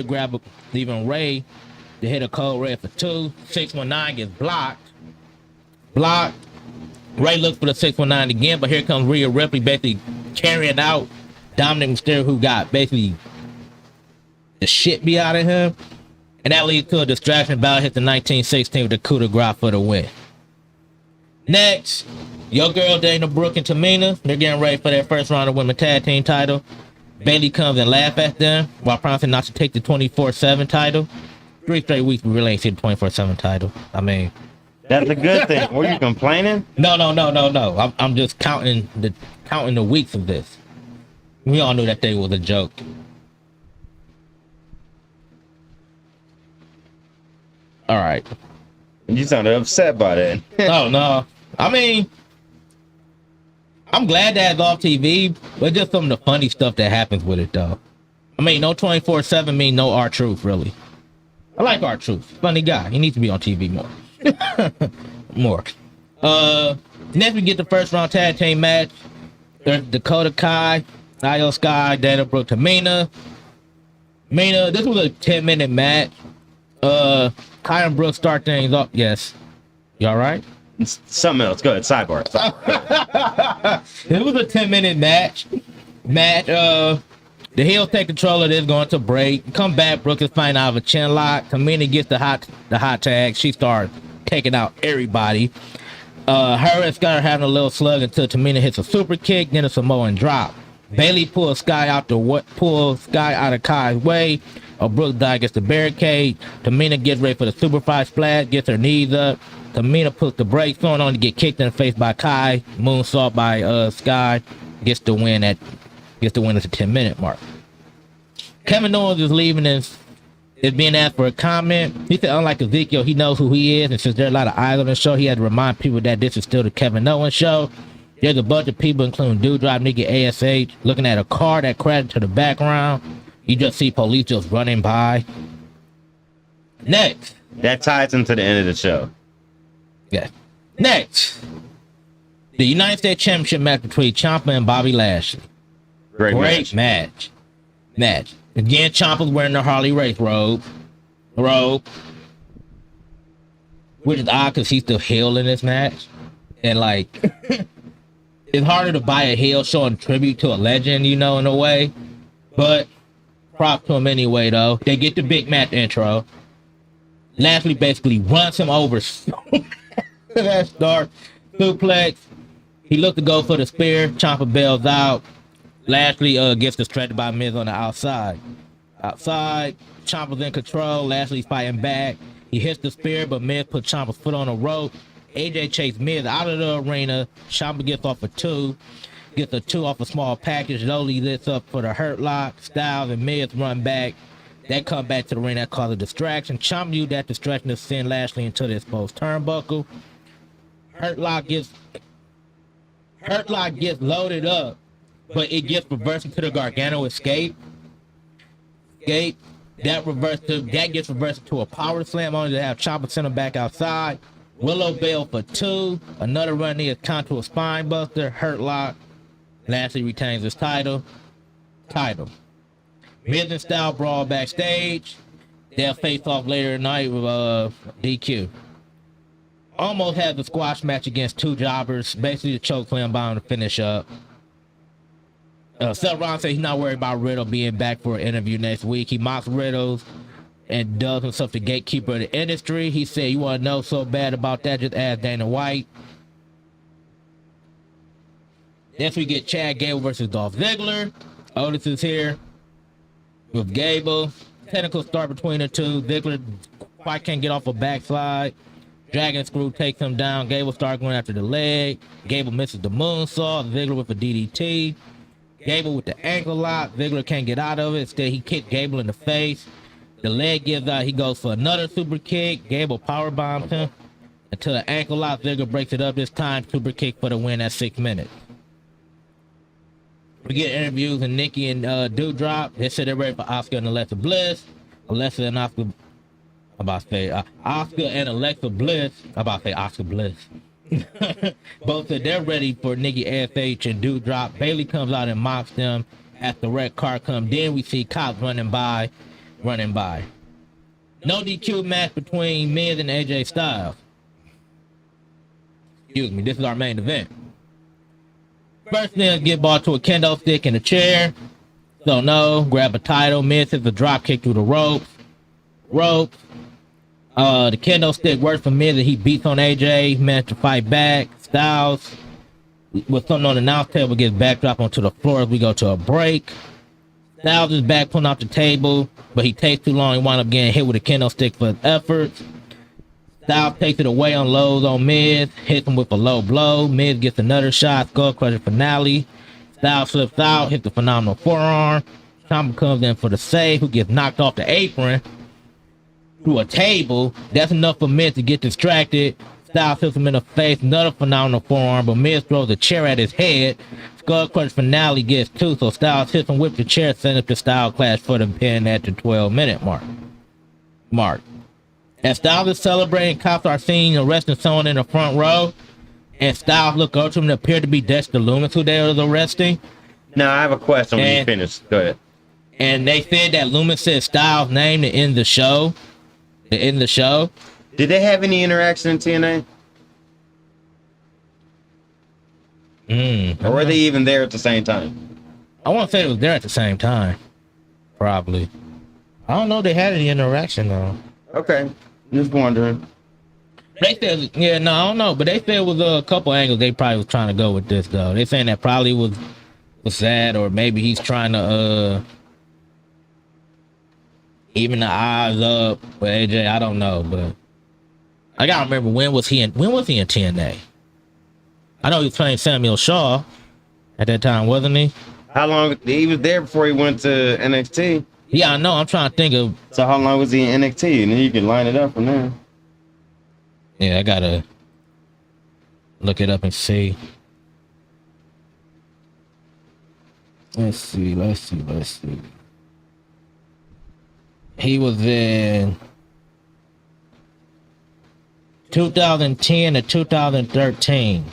to hit a cold red for 2. 619 gets blocked. Ray looks for the 619 again, but here comes Rhea Ripley basically carrying out Dominic Mysterio, who got basically the shit beat out of him. And that leads to a distraction. Balor hits the 1916 with the coup de grace for the win. Next, your girl Dana Brooke and Tamina, they're getting ready for their first round of women's tag team title. Bayley comes and laughs at them while promising not to take the 24/7 title. 3 straight weeks we really ain't seen the 24/7 title. I mean, That's a good thing. Were you complaining? no. I'm just counting the weeks of this. We all knew that thing was a joke. All right. You sounded upset by that. No. I mean, I'm glad that's off TV, but just some of the funny stuff that happens with it, though. I mean, no 24/7 mean no R-Truth, really. I like R-Truth. Funny guy. He needs to be on TV more. More. Next we get the first round tag team match. There's Dakota Kai, Io Sky, Dana Brooke, Tamina. This was a 10-minute match. Kai and Brooke start things off. Yes. You alright? Something else. Go ahead. Sidebar. It was a 10-minute match. The heels take control of this, going to break. Come back, Brooke is fighting out of a chin lock. Tamina gets the hot tag. She starts taking out everybody. Her and Sky are having a little slug until Tamina hits a super kick, then a Samoan drop. Bayley pulls Sky out of Kai's way. Brooke dive gets the barricade. Tamina gets ready for the superfly splash, gets her knees up. Tamina puts the brakes on to get kicked in the face by Kai. Moonsault by Sky. Gets the win at the 10-minute mark. Kevin Owens is leaving and is being asked for a comment. He said, unlike Ezekiel, he knows who he is, and since there are a lot of eyes on the show, he had to remind people that this is still the Kevin Owens show. There's a bunch of people, including Dewdrop, Nikki ASH, looking at a car that crashed to the background. You just see police just running by. Next. That ties into the end of the show. Yeah. Next. The United States Championship match between Ciampa and Bobby Lashley. Great match. Again, Ciampa's wearing the Harley Race robe. Which is odd because he's still heel in this match. And like, it's harder to buy a heel showing tribute to a legend, in a way. But props to him anyway, though. They get the big match intro. Lashley basically runs him over. That start suplex. He looked to go for the spear. Ciampa bails out. Lashley gets distracted by Miz on the outside. Ciampa's in control. Lashley's fighting back. He hits the spear, but Miz puts Ciampa's foot on a rope. AJ chases Miz out of the arena. Ciampa gets off a 2. Gets a 2 off a small package. Lowly lifts up for the hurt lock. Styles and Miz run back. They come back to the ring. That causes a distraction. Ciampa used that distraction to send Lashley into the exposed turnbuckle. Hurt lock gets loaded up, but it gets reversed into the Gargano escape. That gets reversed to a power slam, only to have Ciampa send him back outside. Willow bail for 2. Another run is count to a spine buster. Hurt lock. Lashley retains his title. Miz and Style brawl backstage. They'll face off later tonight with DQ. Almost had the squash match against 2 jobbers. Basically the choke slam bomb to finish up. Seth Rollins said he's not worried about Riddle being back for an interview next week. He mocks Riddle and does himself the gatekeeper of the industry. He said, you want to know so bad about that, just ask Dana White. Next we get Chad Gable versus Dolph Ziggler. Otis is here with Gable. Technical start between the two. Ziggler quite can't get off a backslide. Dragon Screw takes him down. Gable starts going after the leg. Gable misses the moonsault. Ziggler with a DDT. Gable with the ankle lock. Ziggler can't get out of it. Instead, he kicked Gable in the face. The leg gives out. He goes for another super kick. Gable power bombs him until the ankle lock. Ziggler breaks it up this time. Super kick for the win at 6 minutes. We get interviews and Nikki and Doudrop. They said they're ready for Oscar and Alexa Bliss. Alexa and Oscar. Oscar and Alexa Bliss. Oscar Bliss. Both said they're ready for Nikki ASH and Doudrop. Bailey comes out and mocks them as the red car comes. Then we see cops running by. No DQ match between Miz and AJ Styles. Excuse me, this is our main event. First Miz get ball to a kendo stick in a chair. So no, grab a title. Miz hits a drop kick through the ropes. The kendo stick works for Miz and he beats on AJ. Managed to fight back. Styles with something on the announce table gets backdrop onto the floor as we go to a break. Styles is back pulling off the table, but he takes too long. He wound up getting hit with a kendo stick for his efforts. Styles takes it away, unloads on Miz, hits him with a low blow. Miz gets another shot, skull crusher finale. Styles flips out, hits the phenomenal forearm. Ciampa comes in for the save, who gets knocked off the apron through a table. That's enough for Miz to get distracted. Styles hits him in the face, another phenomenal forearm, but Miz throws a chair at his head. Skull Crush finale gets two, so Styles hits him with the chair, setting up the Style Clash for the pin at the 12-minute mark. As Styles is celebrating, cops are seen arresting someone in the front row, and Styles look over to him. It appeared to be Dexter Lumis who they were arresting. Now I have a question when you finish. Go ahead. And they said that Lumis said Styles' name to end the show. Did they have any interaction in TNA? Or were they even there at the same time? I want to say it was there at the same time. Probably. I don't know if they had any interaction though. Okay. Just wondering. They said, I don't know. But they said it was a couple angles they probably was trying to go with this though. They saying that probably was sad, or maybe he's trying to even the odds up with AJ. I don't know, but I gotta remember when was he in TNA? I know he was playing Samuel Shaw at that time, wasn't he? How long? He was there before he went to NXT. Yeah, I know. I'm trying to think of. So how long was he in NXT? And then you can line it up from there. Yeah, I gotta look it up and see. Let's see. He was in 2010 to 2013.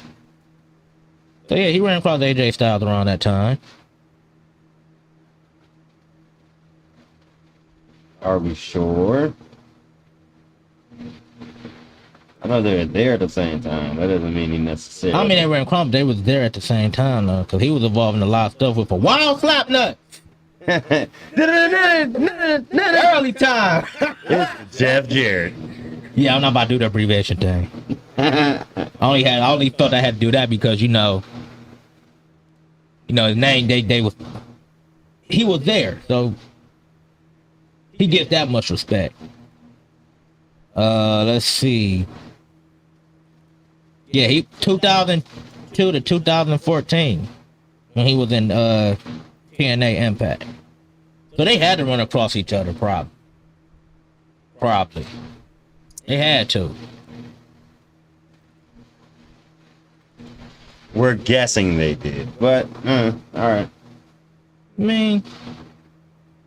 So yeah, he ran across AJ Styles around that time. Are we sure? I know they were there at the same time. That doesn't mean he necessarily. I mean, they ran across, they was there at the same time though, because he was involved in a lot of stuff with a wild slap nut. Early time. Jeff Jarrett. Yeah, I'm not about to do the abbreviation thing. I only thought I had to do that because his name he was there, so he gets that much respect. Let's see. Yeah, he 2002 to 2014 when he was in TNA Impact. So they had to run across each other, probably. They had to. We're guessing they did, but all right. I mean,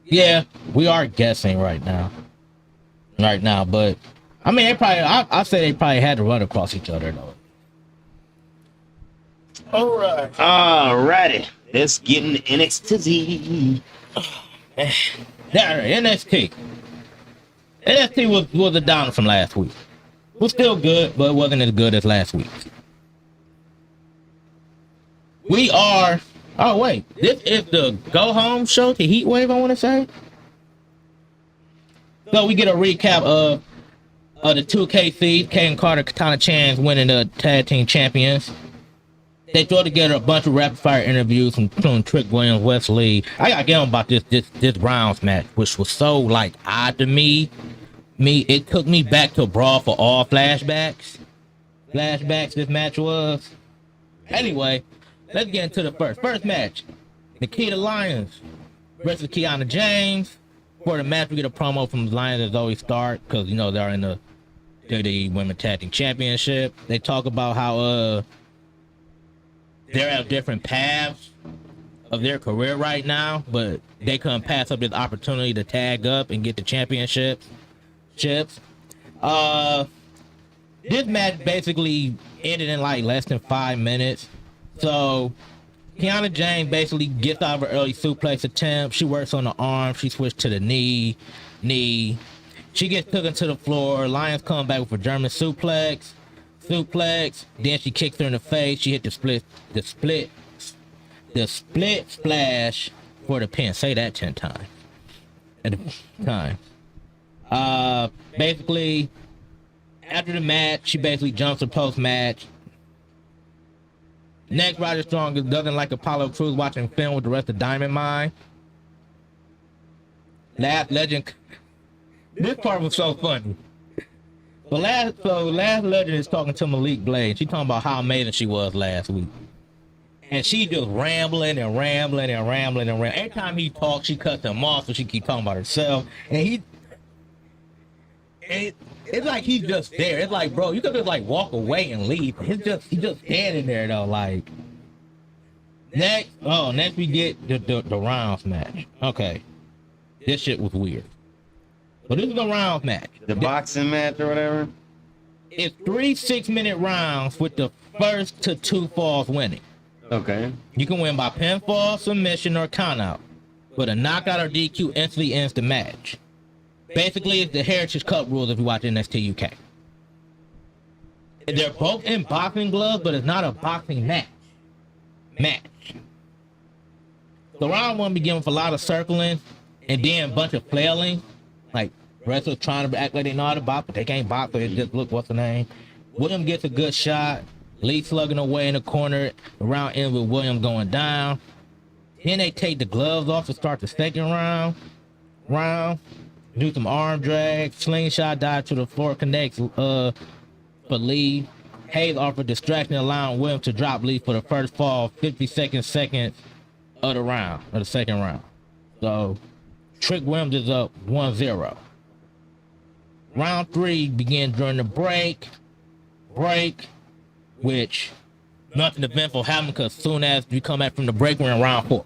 yeah, we are guessing right now, but I mean, I say they probably had to run across each other though. Alrighty, let's get into NXT. NXT was a downer from last week. It was still good, but it wasn't as good as last week. This is the go home show to Heat Wave, I want to say. So we get a recap of the 2KC, Kane Carter, Katana Chance winning the tag team champions. They throw together a bunch of rapid fire interviews from Trick Williams, Wesley. I gotta get on about this Browns match, which was so odd to me. It took me back to Brawl for All flashbacks. This match was. Anyway, let's get into the first match. Nikita Lyons versus Kiana James. For the match, we get a promo from the Lions as Zoe Stark because they're in the WWE Women's Tag Team Championship. They talk about how they're at different paths of their career right now, but they couldn't pass up this opportunity to tag up and get the championships. This match basically ended in like less than 5 minutes. So Kiana James basically gets out of her early suplex attempt. She works on the arm. She switched to the knee. She gets taken to the floor. Lions come back with a German suplex. Then she kicks her in the face. She hit the split splash for the pin. Say that 10 times. At the time. Basically, after the match, she basically jumps to post-match. Next, Roger Strong doesn't like Apollo Crews watching film with the rest of Diamond Mine. Last Legend. This part was so funny. Last Legend is talking to Malik Blade. She talking about how amazing she was last week. And she just rambling. Every time he talks, she cuts him off, so she keep talking about herself. And it's like he's just there. It's like, bro, you could just like walk away and leave. He's just standing there though. Like next we get the rounds match. Okay, this shit was weird. So this is the rounds match. The boxing match or whatever. It's 3 6-minute rounds with the first to 2 falls winning. Okay. You can win by pinfall, submission, or countout, but a knockout or DQ instantly ends the match. Basically, it's the Heritage Cup rules if you watch NXT UK. They're both in boxing gloves, but it's not a boxing match. The round one begins with a lot of circling and then a bunch of flailing. Like, wrestlers trying to act like they know how to box, but they can't box, so it just look, what's the name? William gets a good shot. Lee slugging away in the corner. The round ends with William going down. Then they take the gloves off to start the second round. Do some arm drag. Slingshot dive to the floor connects for Lee. Hayes offered distraction, allowing William to drop Lee for the first fall 52nd of the second round. So Trick Williams is up 1-0. Round 3 begins during the break, which nothing eventful happened because soon as we come back from the break, we're in round 4.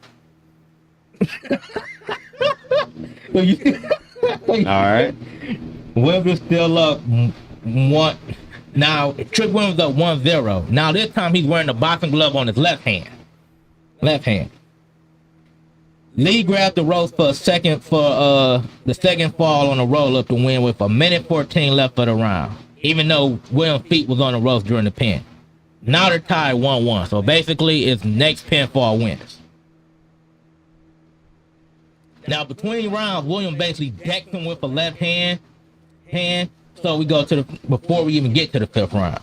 All right. Williams is still up 1. Now, Trick Williams up 1-0. Now, this time he's wearing the boxing glove on his left hand. Lee grabbed the ropes for the second fall on a roll up to win with 1:14 left of the round, even though Williams' feet was on the ropes during the pin. Now they're tied 1-1. So basically, it's next pinfall wins. Now, between rounds, William basically decks him with a left hand. So we go to before we even get to the 5th round.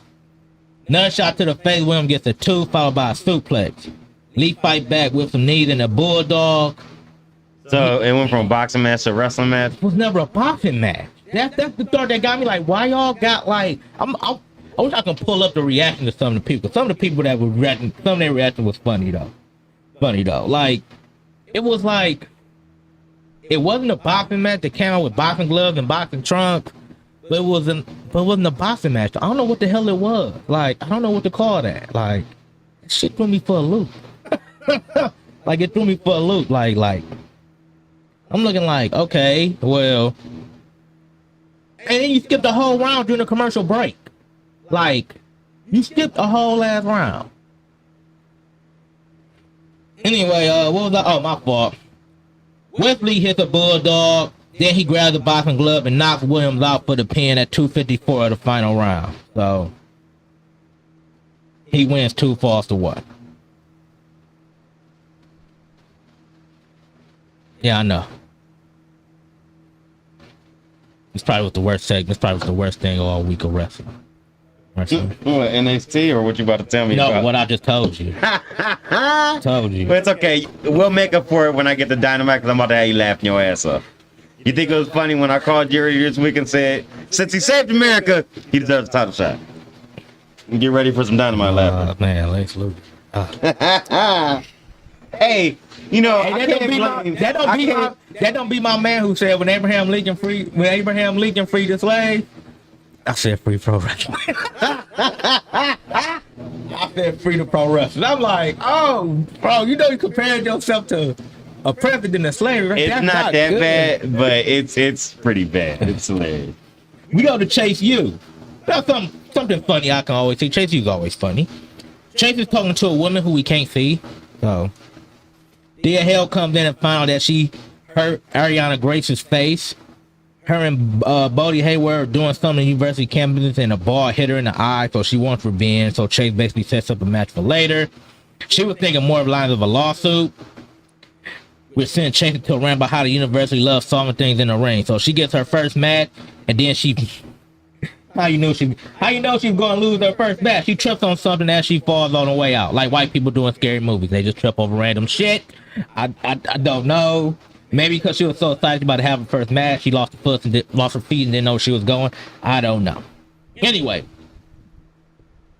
Another shot to the face. William gets a 2, followed by a suplex. Lee fight back with some knees and a bulldog. So it went from a boxing match to a wrestling match? It was never a boxing match. That's the thought that got me like, why y'all got like, I wish I could pull up the reaction to some of the people. Some of the people that were reacting, some of their reaction was funny though. Like, it was like, it wasn't a boxing match that came out with boxing gloves and boxing trunks, but it wasn't a boxing match. I don't know what the hell it was. Like, I don't know what to call that. Like, shit threw me for a loop. Like, it threw me for a loop. Like, I'm looking like, okay, well, and then you skipped the whole round during the commercial break. Like, you skipped a whole last round. Anyway, what was that? Oh, my fault. Wesley hits a bulldog, then he grabs the boxing glove and knocks Williams out for the pin at 2:54 of the final round. So he wins 2 falls to 1. Yeah, I know. This probably was the worst segment. This probably was the worst thing all week of wrestling. What, NXT or what you about to tell me No, about? what I just told you. Told you. But it's okay. We'll make up for it when I get to Dynamite because I'm about to have you laughing your ass off. You think it was funny when I called Jerry this week and said, since he saved America, he deserves a title shot. Get ready for some Dynamite laughing. Man, Lex Luger. Hey, you know, Hey, I that can't blame. that don't be my man who said when Abraham Lincoln freed the slave. I said free pro wrestling. I said free the pro wrestling. I'm like, oh, bro, you know you compared yourself to a president of slavery. It's That's not that good. bad, but it's pretty bad. It's hilarious. We go to Chase U. That's something funny I can always see. Chase U's always funny. Chase is talking to a woman who we can't see. So Dia Hell comes in and found out that she hurt Ariana Grace's face. Her and Bodie Hayward are doing something on university campus and a ball hit her in the eye, so she wants revenge. So Chase basically sets up a match for later. She was thinking more of lines of a lawsuit, which sent Chase into a rant about how the university loves solving things in the ring. So she gets her first match, and then she how you know she's going to lose her first match? She trips on something as she falls on the way out, like white people doing scary movies. They just trip over random shit. I don't know. Maybe because she was so excited about to have her first match, she lost her feet and didn't know where she was going. I don't know. Anyway,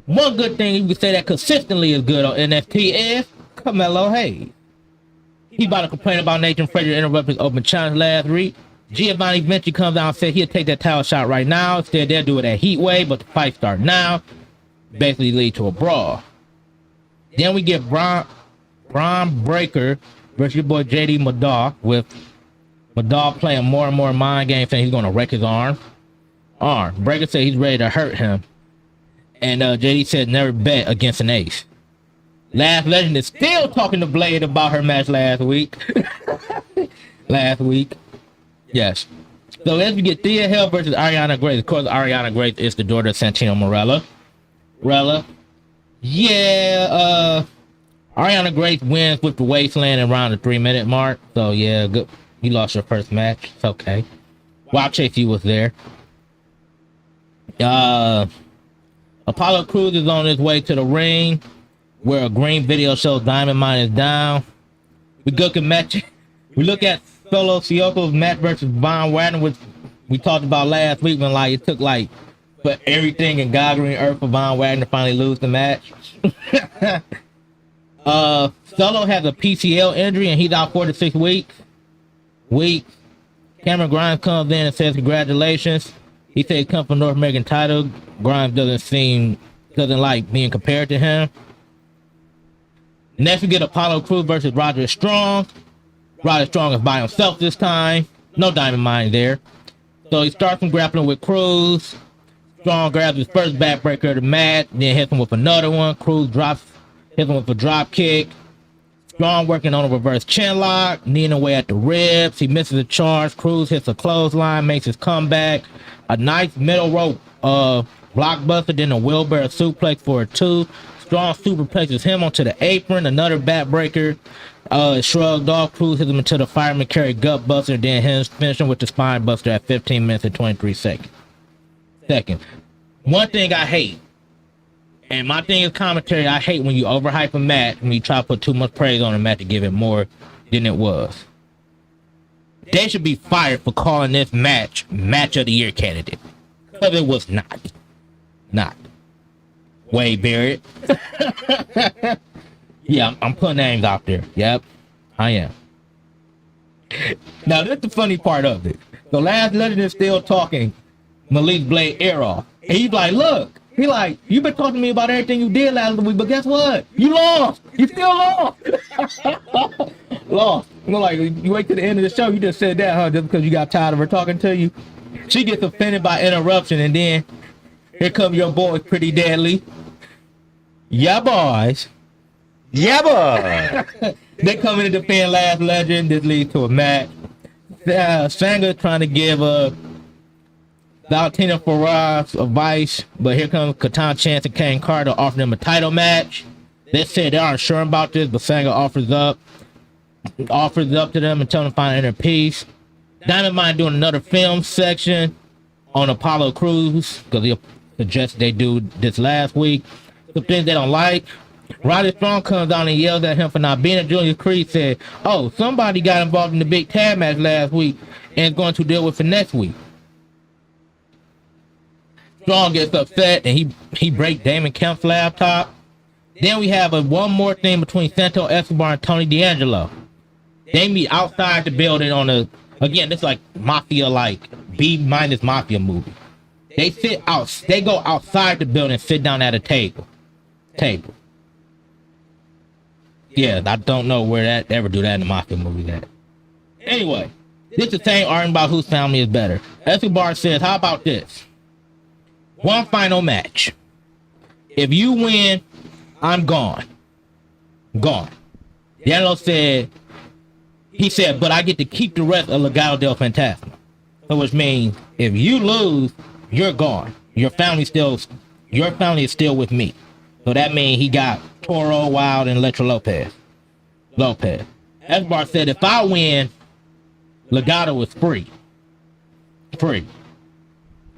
one good thing you can say that consistently is good on NXT is Carmelo Hayes. He about to complain about Nathan Frazier interrupting his open challenge last week. Giovanni Vinci comes out and said he'll take that title shot right now. Instead, they'll do it at Heat Wave, but the fight start now. Basically lead to a brawl. Then we get Braun Breaker versus your boy JD Madar, with Madar playing more and more mind games, saying he's going to wreck his arm. Breaker said he's ready to hurt him. And JD said never bet against an ace. Last Legend is still talking to Blade about her match last week. Yes. So as we get Thea Hell versus Ariana Grace. Of course, Ariana Grace is the daughter of Santino Marella. Ariana Grace wins with the Wasteland around the 3-minute mark. So yeah, good. You lost your first match. It's okay. Wild Chase U was there. Apollo Crews is on his way to the ring, where a green video shows Diamond Mine is down. We look at Solo Sikoa's match versus Von Wagner, which we talked about last week, when like it took like for everything in God Green Earth for Von Wagner to finally lose the match. Solo has a PCL injury and he's out 4 to 6 weeks. Cameron Grimes comes in and says congratulations. He said he comes from North American title. Grimes doesn't like being compared to him. Next we get Apollo Crews versus Roger Strong. Roger Strong is by himself this time. No Diamond Mine there. So he starts from grappling with Crews. Strong grabs his first backbreaker of the match, then hits him with another one. Crews hits him with a drop kick. Strong working on a reverse chin lock, kneeing away at the ribs. He misses a charge. Crews hits a clothesline, makes his comeback. A nice middle rope blockbuster, then a wheelbarrow suplex for a 2. Strong superplexes him onto the apron. Another backbreaker. Shrugged off. Crews hits him into the fireman carry gut buster, then finish him with the spine buster at 15 minutes and 23 seconds. One thing I hate, and my thing is commentary, I hate when you overhype a match, when you try to put too much praise on a match to give it more than it was. They should be fired for calling this match of the year candidate, because it was not. Wade Barrett. Yeah, I'm putting names out there. Yep, I am. Now, that's the funny part of it. The Last Legend is still talking Malik Blade ear off. And he's like, look, you've been talking to me about everything you did last week, but guess what? You lost. You still lost. Lost. You know, like, you wait to the end of the show, you just said that, huh? Just because you got tired of her talking to you. She gets offended by interruption, and then here come your boys, Pretty Deadly. Yeah, boys. Yeah, boy. They come in to defend Last Legend. This leads to a match. Sanga trying to give Valentina Feroz advice, but here comes Katan Chance and Kane Carter offering them a title match. They said they aren't sure about this, but Sanga offers up to them and tells them to find inner peace. Diamond Mine doing another film section on Apollo Crews, because he suggested they do this last week. Some things they don't like. Roddy Strong comes down and yells at him for not being a Julius Creed. Said, oh, somebody got involved in the big tag match last week and is going to deal with it next week. Strong gets upset and he breaks Damon Kemp's laptop. Then we have one more thing between Santo Escobar and Tony D'Angelo. They meet outside the building on again, this like mafia, like B- mafia movie. They go outside the building and sit down at a table. Yeah, I don't know where that ever do that in the mafia movie at. Anyway, this is the same argument about whose family is better. Escobar says, how about this? One final match. If you win, I'm gone. D'Angelo said, but I get to keep the rest of Legado del Fantasma. So which means if you lose, you're gone. Your family is still with me. So that means he got Toro, Wild, and Electra Lopez. Escobar said, if I win, Legado is free.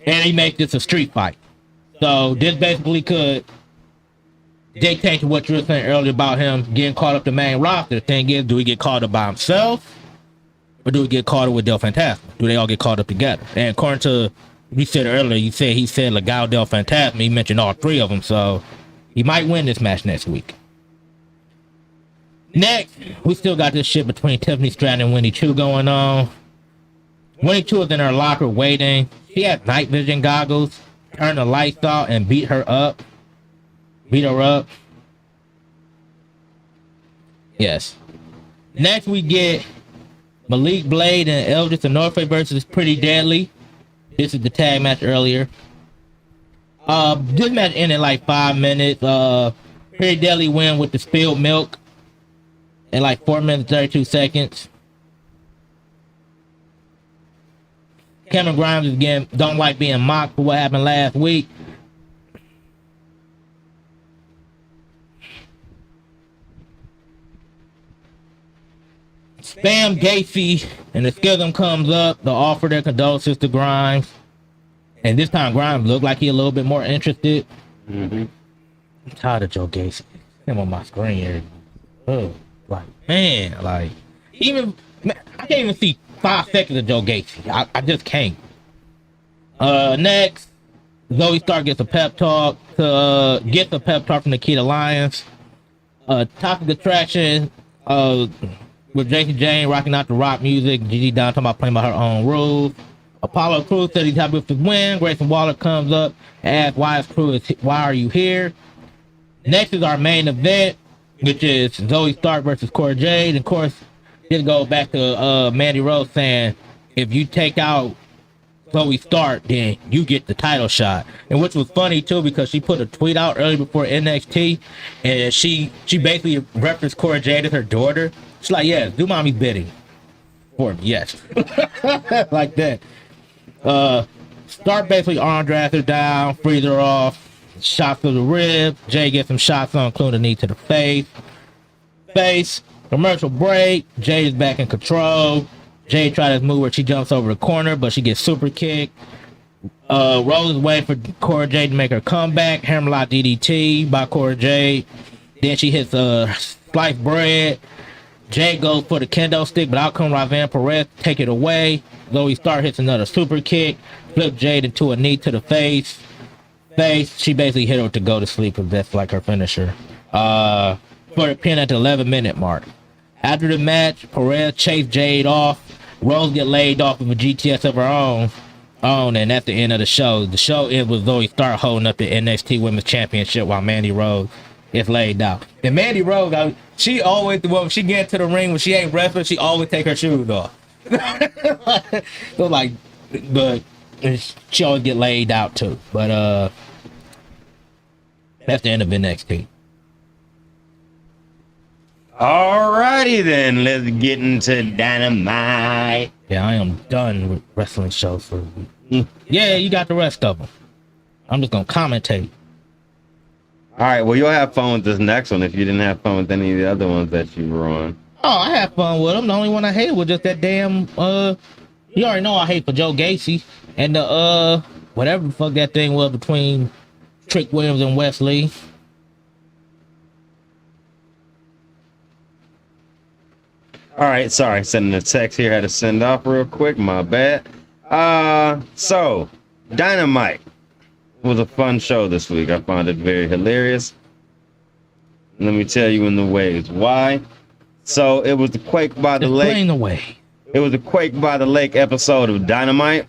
And he makes this a street fight. So this basically could dictate to what you were saying earlier about him getting caught up the main roster. The thing is, do he get caught up by himself? Or do he get caught up with Del Fantasma? Do they all get caught up together? And according to you said earlier, he said Legado del Fantasma. He mentioned all three of them, so he might win this match next week. Next, we still got this shit between Tiffany Stratton and Winnie Chu going on. Winnie Chu is in her locker waiting. She has night vision goggles, turned the lights out, and beat her up. Yes. Next, we get Malik Blade and Eldris Norfe versus Pretty Deadly. This is the tag match earlier. This match ended in like 5 minutes. Pretty Deadly win with the spilled milk in like 4 minutes 32 seconds. Cameron Grimes again don't like being mocked for what happened last week. Spam Gacy and the Schism comes up to offer their condolences to Grimes. And this time Grimes looked like he a little bit more interested. I'm tired of Joe Gacy. Him on my screen here. Oh, like, man, like, I can't even see 5 seconds of Joe Gacy. I just can't. Next, Zoe Stark gets a pep talk from Nikita Lyons. Topic attraction with Jason Jane rocking out the rock music. Gigi Don talking about playing by her own rules. Apollo Crews said he's happy with his win. Grayson Waller comes up and asks why are you here? Next is our main event, which is Zoe Stark versus Cora Jade. And of course, this goes back to Mandy Rose saying, if you take out Zoe Stark, then you get the title shot. And which was funny too, because she put a tweet out early before NXT, and she basically referenced Cora Jade as her daughter. She's like, yes, do mommy's bidding for me, yes. Like that. Stark basically arm drags her down, frees her off, shots to the rib. Jay gets some shots on, including a knee to the face. Commercial break. Jay is back in control. Jay tries this move where she jumps over the corner, but she gets super kicked. Rose is waiting for Cora Jade to make her comeback. Hammerlock DDT by Cora Jade. Then she hits sliced bread. Jay goes for the kendo stick, but out comes Raven Perez to take it away. Zoe Stark hits another super kick. Flip Jade into a knee to the face. She basically hit her to go to sleep because that's like her finisher. For the pin at the 11-minute mark. After the match, Perez chased Jade off. Rose get laid off with a GTS of her own, and that's the end of the show. The show ends with Zoe Stark holding up the NXT Women's Championship while Mandy Rose is laid out. And Mandy Rose, she always, when she get to the ring, when she ain't wrestling, she always take her shoes off. So like, but she always get laid out too. But that's the end of NXT. Alrighty then, let's get into Dynamite. Yeah, I am done with wrestling shows for the week. Yeah, you got the rest of them. I'm just gonna commentate. Alright, well, you'll have fun with this next one if you didn't have fun with any of the other ones that you were on. Oh, I had fun with them. The only one I hated was just that damn, you already know I hate for Joe Gacy. And the, whatever the fuck that thing was between Trick Williams and Wesley. Alright, sorry, sending a text here, had to send off real quick, my bad. So, Dynamite was a fun show this week. I found it very hilarious. Let me tell you in the waves. Why? So it was the Quake by the Lake. Explain away. It was the Quake by the Lake episode of Dynamite.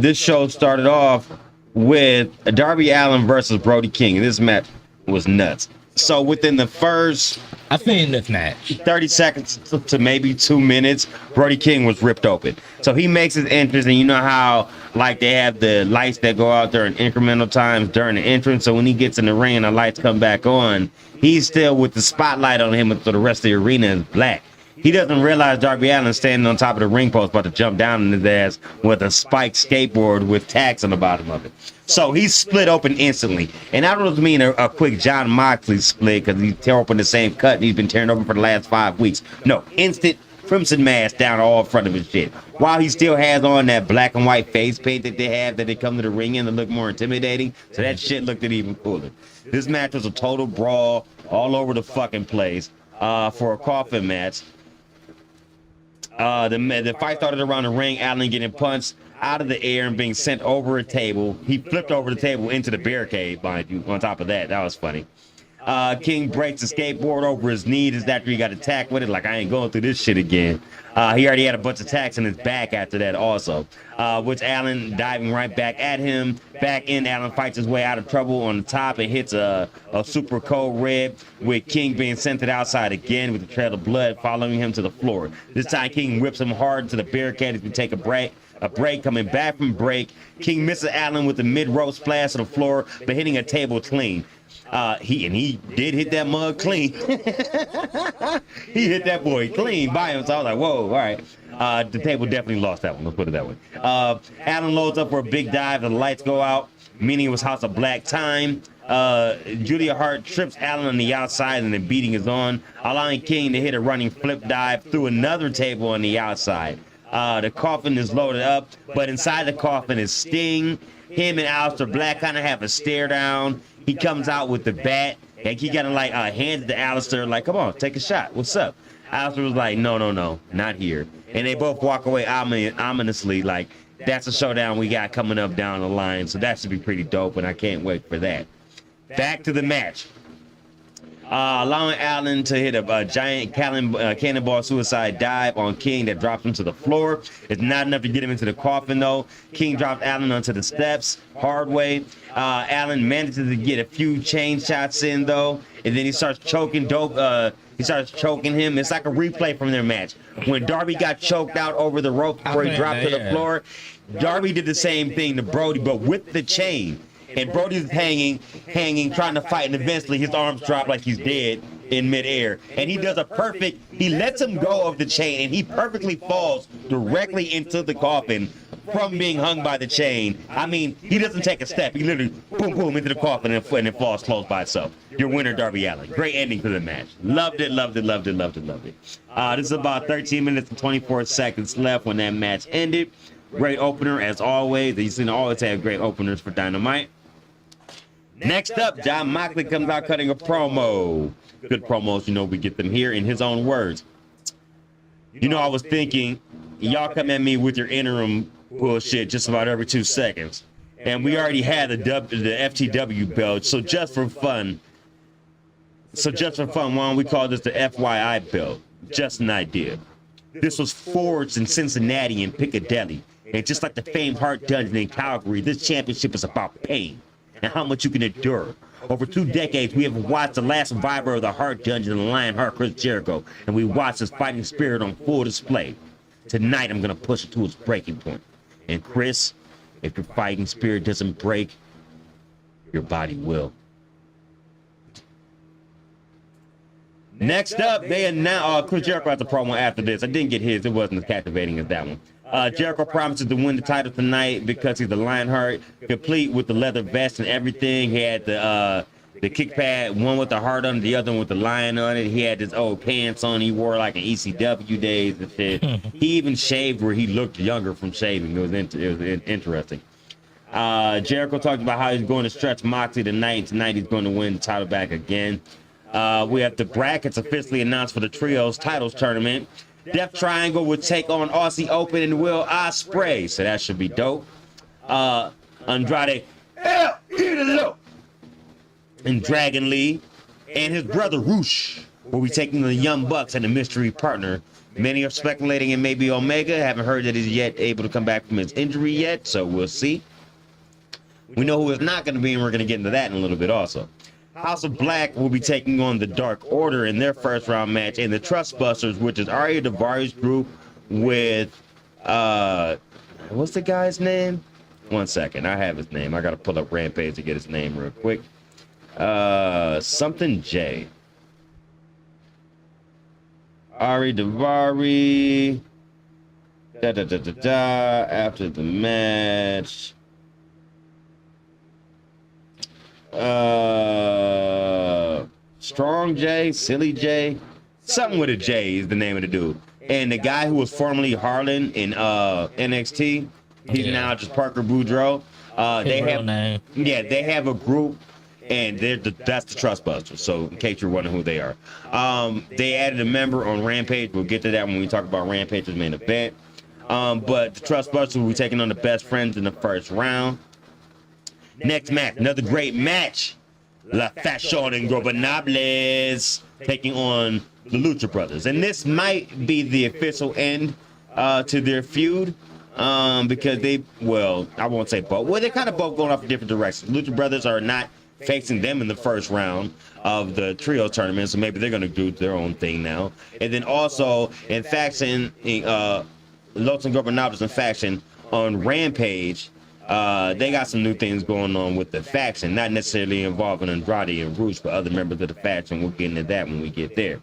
This show started off with Darby Allin versus Brody King. This match was nuts. So within the first I seen this match. 30 seconds to maybe 2 minutes, Brody King was ripped open. So he makes his entrance, and you know how like they have the lights that go out there in incremental times during the entrance. So when he gets in the ring and the lights come back on, he's still with the spotlight on him until the rest of the arena is black. He doesn't realize Darby Allin standing on top of the ring post about to jump down on his ass with a spiked skateboard with tacks on the bottom of it. So he's split open instantly. And I don't mean a quick John Moxley split because he tear open the same cut and he's been tearing open for the last 5 weeks. No, instant crimson mask down all in front of his shit. While he still has on that black and white face paint that they have that they come to the ring in to look more intimidating. So that shit looked even cooler. This match was a total brawl all over the fucking place for a coffin match. The fight started around the ring, Allin getting punched out of the air and being sent over a table. He flipped over the table into the barricade, mind you, on top of that. That was funny. King breaks the skateboard over his knee just after he got attacked with it. Like, I ain't going through this shit again. He already had a bunch of attacks in his back after that also, which Allin diving right back at him. Back in, Allin fights his way out of trouble on the top and hits a super cold red, with King being sent to the outside again with a trail of blood following him to the floor. This time, King whips him hard into the barricade as we take a break. Coming back from break, King misses Allin with a mid-rope splash to the floor, but hitting a table clean. He did hit that mug clean. He hit that boy clean by him. So I was like, whoa, all right. The table definitely lost that one. Let's put it that way. Allin loads up for a big dive. The lights go out, meaning it was House of Black time. Julia Hart trips Allin on the outside and the beating is on, allowing King to hit a running flip dive through another table on the outside. The coffin is loaded up, but inside the coffin is Sting. Him and Aleister Black kind of have a stare down. He comes out with the bat, and he kind of like hands it to Aleister, like, come on, take a shot. What's up? Aleister was like, no, not here. And they both walk away ominously, like, that's a showdown we got coming up down the line, so that should be pretty dope, and I can't wait for that. Back to the match. Allowing Allin to hit a giant cannonball suicide dive on King that drops him to the floor. It's not enough to get him into the coffin, though. King drops Allin onto the steps, hard way. Allin manages to get a few chain shots in, though, and then he starts choking he starts choking him. It's like a replay from their match. When Darby got choked out over the rope before he dropped to the floor, Darby did the same thing to Brody, but with the chain. And Brody's hanging, trying to fight, and eventually his arms drop like he's dead in midair. And he does he lets him go of the chain, and he perfectly falls directly into the coffin from being hung by the chain. I mean, he doesn't take a step. He literally boom into the coffin and it falls close by itself. Your winner, Darby Allin. Great ending to the match. Loved it. This is about 13 minutes and 24 seconds left when that match ended. Great opener, as always. These always have great openers for Dynamite. Next up, John Moxley comes out cutting a promo. Good promos, we get them here in his own words. I was thinking, y'all come at me with your interim bullshit just about every 2 seconds. And we already had the FTW belt, so just for fun, why don't we call this the FYI belt? Just an idea. This was forged in Cincinnati and Piccadilly. And just like the famed Hart Dungeon in Calgary, this championship is about pain and how much you can endure. Over 2 decades, we have watched the last survivor of the Hart Dungeon and the Lionheart, Chris Jericho, and we watched his fighting spirit on full display. Tonight, I'm going to push it to its breaking point. And Chris, if your fighting spirit doesn't break, your body will. Next up, they announced Chris Jericho has a promo after this. I didn't get his. It wasn't as captivating as that one. Jericho promises to win the title tonight because he's the Lionheart, complete with the leather vest and everything. He had the kick pad, one with the heart on it, the other one with the lion on it. He had his old pants on. He wore like an ECW days and shit. He even shaved where he looked younger from shaving. It was interesting. Jericho talked about how he's going to stretch Moxley tonight, and tonight he's going to win the title back again. We have the brackets officially announced for the Trios Titles Tournament. Death Triangle would take on Aussie Open and Will Ospreay, so that should be dope. Andrade El Idolo and Dragon Lee, and his brother Roosh will be taking the Young Bucks and a mystery partner. Many are speculating it may be Omega. Haven't heard that he's yet able to come back from his injury yet, so we'll see. We know who it's not going to be, and we're going to get into that in a little bit also. House of Black will be taking on the Dark Order in their first round match, and the Trustbusters, which is Arya Daivari group with what's the guy's name? One second, I have his name. I gotta pull up Rampage to get his name real quick. Something J. Ari Daivari. After the match. Strong J, Silly J, something with a J is the name of the dude. And the guy who was formerly Harlan in NXT, he's now just Parker Boudreaux. They have a group, and that's the Trustbusters. So in case you're wondering who they are, they added a member on Rampage. We'll get to that when we talk about Rampage's main event. But the Trustbusters will be taking on the Best Friends in the first round. Next match, another great match. La Fashion Ingobernables taking on the Lucha Brothers. And this might be the official end to their feud because they, well, I won't say both. Well, they're kind of both going off in different directions. Lucha Brothers are not facing them in the first round of the trio tournament, so maybe they're going to do their own thing now. And then also in faction, Los Ingobernables in faction on Rampage, they got some new things going on with the faction, not necessarily involving Andrade and Roosh, but other members of the faction. We'll get into that when we get there.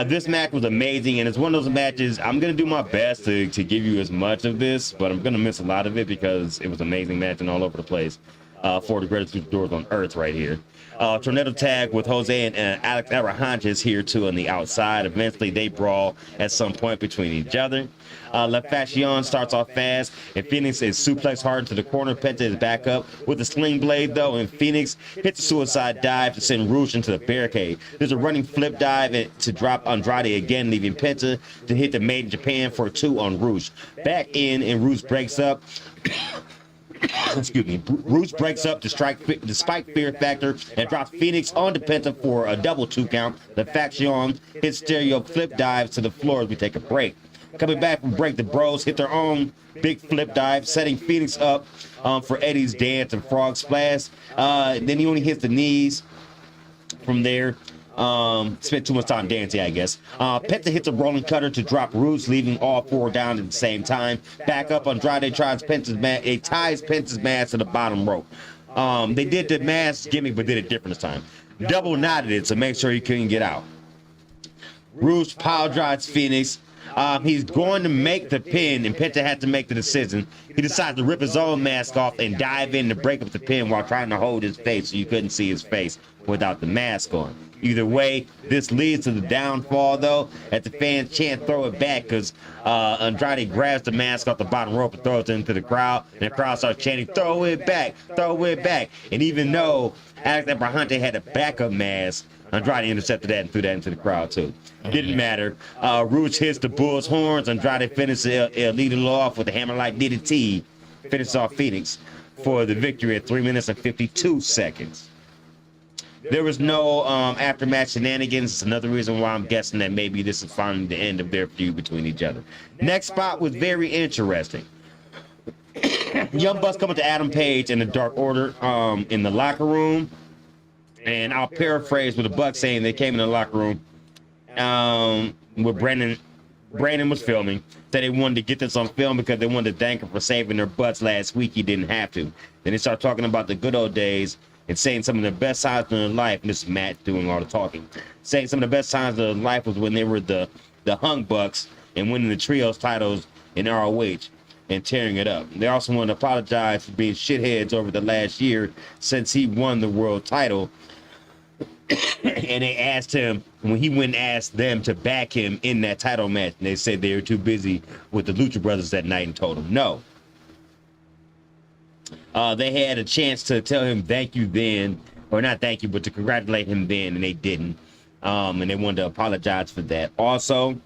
This match was amazing, and it's one of those matches, I'm going to do my best to give you as much of this, but I'm going to miss a lot of it because it was an amazing match and all over the place for the greatest luchadors on earth right here. Tornado tag with Jose and Alex Abrahantes here too on the outside. Eventually they brawl at some point between each other. La Fashion starts off fast, and Phoenix is suplex hard into the corner. Penta is back up with the sling blade though, and Phoenix hits a suicide dive to send Roosh into the barricade. There's a running flip dive to drop Andrade again, leaving Penta to hit the Made in Japan for 2 on Roosh. Back in, and Roosh breaks up. Excuse me. Roosh breaks up to spike Fear Factor and drops Phoenix onto Penta for a double 2 count. The Faction hits stereo flip dives to the floor as we take a break. Coming back from break, the Bros hit their own big flip dive, setting Phoenix up for Eddie's dance and frog splash. Then he only hits the knees from there. Spent too much time dancing, I guess. Penta hits a rolling cutter to drop Roosh, leaving all 4 down at the same time. Back up, Andrade ties Penta's mask to the bottom rope. They did the mask gimmick, but did it different this time. Double knotted it to make sure he couldn't get out. Roosh pile drives Phoenix. He's going to make the pin, and Penta had to make the decision. He decides to rip his own mask off and dive in to break up the pin while trying to hold his face so you couldn't see his face without the mask on. Either way, this leads to the downfall, though, as the fans chant throw it back because Andrade grabs the mask off the bottom rope and throws it into the crowd, and the crowd starts chanting, throw it back, throw it back. And even though Alex Abrahantes had a backup mask, Andrade intercepted that and threw that into the crowd, too. Didn't matter. Roosh hits the Bull's horns. Andrade finishes lead it off with the Hammerlight DDT. Finishes off Phoenix for the victory at 3 minutes and 52 seconds. There was no aftermatch shenanigans. It's another reason why I'm guessing that maybe this is finally the end of their feud between each other. Next spot was very interesting. Young Bucks coming to Adam Page and the Dark Order in the locker room. And I'll paraphrase with the Bucks saying they came in the locker room where Brandon was filming, that they wanted to get this on film because they wanted to thank him for saving their butts last week. He didn't have to. Then they start talking about the good old days and saying some of the best times in their life, and this is Matt doing all the talking, saying some of the best times of their life was when they were the Hung Bucks and winning the trios titles in ROH and tearing it up. They also want to apologize for being shitheads over the last year since he won the world title. And they asked him, when he went and asked them to back him in that title match, and they said they were too busy with the Lucha Brothers that night and told him no. They had a chance to tell him thank you then, or not thank you, but to congratulate him then, and they didn't. And they wanted to apologize for that. Also,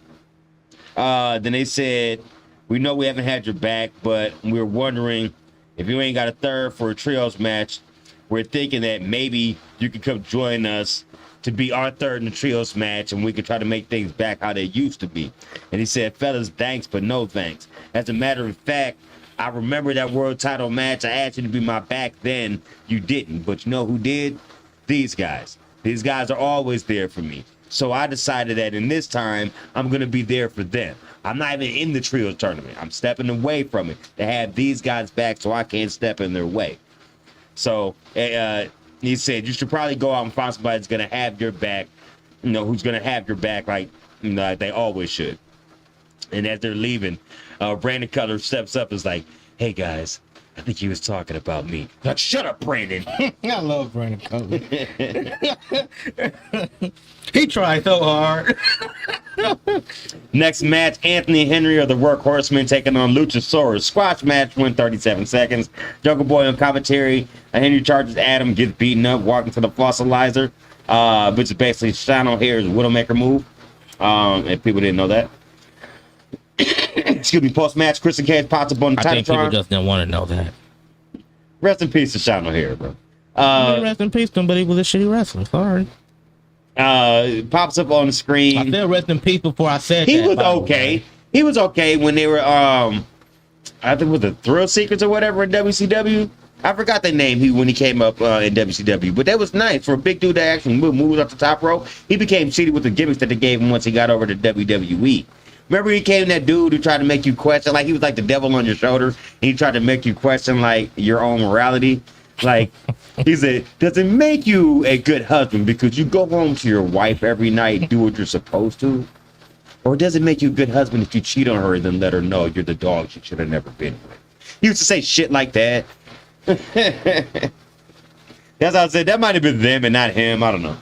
then they said, we know we haven't had your back, but we're wondering if you ain't got a third for a trios match, we're thinking that maybe you could come join us to be our third in the trios match, and we could try to make things back how they used to be. And he said, fellas, thanks, but no thanks. As a matter of fact, I remember that world title match. I asked you to be my back then. You didn't. But you know who did? These guys. These guys are always there for me. So I decided that in this time, I'm going to be there for them. I'm not even in the trios tournament. I'm stepping away from it to have these guys back so I can't step in their way. So he said, you should probably go out and find somebody that's going to have your back, you know, who's going to have your back like, you know, like they always should. And as they're leaving, Brandon Cutler steps up and is like, hey, guys, I think he was talking about me. Like, shut up, Brandon. I love Brandon Cutler. He tried so hard. Next match, Anthony Henry of the Workhorsemen taking on Luchasaurus. Squash match, went 37 seconds. Jungle Boy on commentary. Henry charges Adam, gets beaten up, walking to the fossilizer, which is basically Sean O'Hare's Widowmaker move. If people didn't know that. Excuse me, post-match, Christian Cage pops up on the I think people Titantron. just didn't want to know that. Rest in peace to Sean O'Hare, bro. Rest in peace to him, but he was a shitty wrestler. Sorry. Pops up on the screen. I said rest in peace before I said He that. was okay. He was okay when they were, I think it was the Thrill Seekers or whatever in WCW. I forgot their name when he came up in WCW, but that was nice for a big dude that actually moves up the top rope. He became shitty with the gimmicks that they gave him once he got over to WWE. Remember he came that dude who tried to make you question, like he was like the devil on your shoulder, and he tried to make you question like your own morality. Like he said, does it make you a good husband because you go home to your wife every night, do what you're supposed to? Or does it make you a good husband if you cheat on her and then let her know you're the dog she should have never been with? He used to say shit like that. That's how I said that might have been them and not him. I don't know.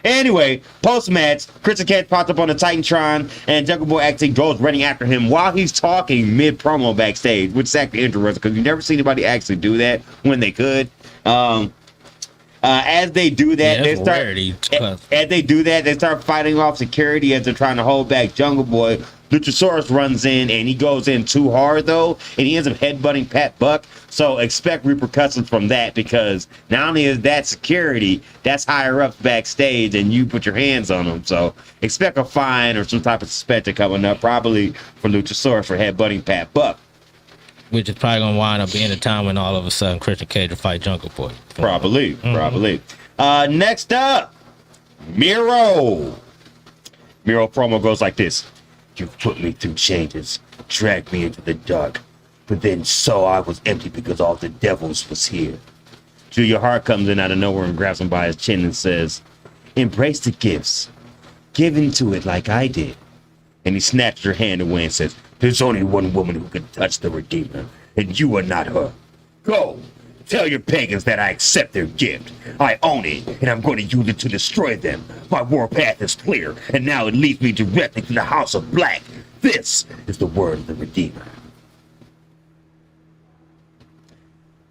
Anyway, post-match, Christian Cage pops up on the Titantron, and Jungle Boy actually goes running after him while he's talking mid-promo backstage, which is actually interesting because you never see anybody actually do that when they could. As they do that, they start fighting off security as they're trying to hold back Jungle Boy. Luchasaurus runs in, and he goes in too hard, though, and he ends up headbutting Pat Buck. So expect repercussions from that, because not only is that security, that's higher up backstage, and you put your hands on them. So expect a fine or some type of suspension coming up, probably for Luchasaurus for headbutting Pat Buck. Which is probably going to wind up being the time when all of a sudden Christian Cage will fight Jungle Boy. Probably. Next up, Miro. Miro promo goes like this. You've put me through changes, dragged me into the dark, but then saw I was empty because all the devils was here. Julia Hart comes in out of nowhere and grabs him by his chin and says, embrace the gifts. Give into it like I did. And he snatched her hand away and says, there's only one woman who can touch the Redeemer, and you are not her. Go! Tell your pagans that I accept their gift. I own it, and I'm going to use it to destroy them. My warpath is clear, and now it leads me directly to the House of Black. This is the word of the Redeemer.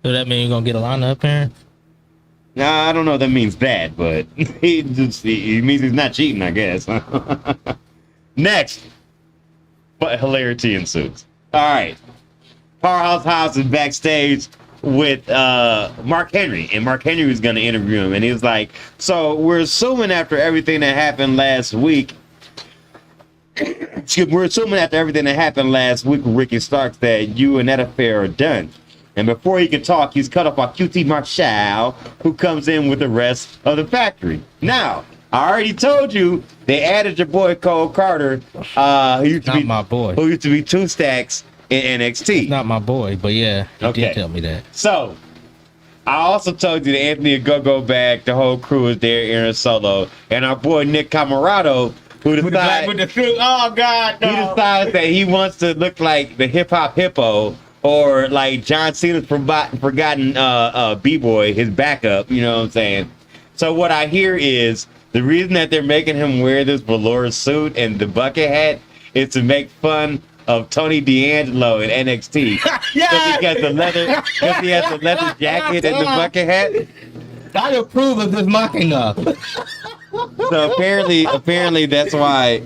So that mean you're going to get a line of appearance? Nah, I don't know if that means that, but he means he's not cheating, I guess. Next. But hilarity ensues. All right. Powerhouse House is backstage with Mark Henry, and Mark Henry was going to interview him, and he was like, so we're assuming after everything that happened last week, with Ricky Starks, that you and that affair are done. And before he could talk, he's cut off by QT Marshall, who comes in with the rest of the factory. Now, I already told you they added your boy Cole Carter, who used to be Two Stacks in NXT. Not my boy, but yeah, he did tell me that. So, I also told you that Anthony go back, the whole crew is there, Aaron Solo, and our boy Nick Camarado, who decided with the suit. Oh God, no. He decided that he wants to look like the hip hop hippo, or like John Cena's forgotten B-boy, his backup. You know what I'm saying? So what I hear is the reason that they're making him wear this velour suit and the bucket hat is to make fun of Tony D'Angelo in NXT. Yeah, because he has the leather jacket and the bucket hat. I approve of this machina. So apparently that's why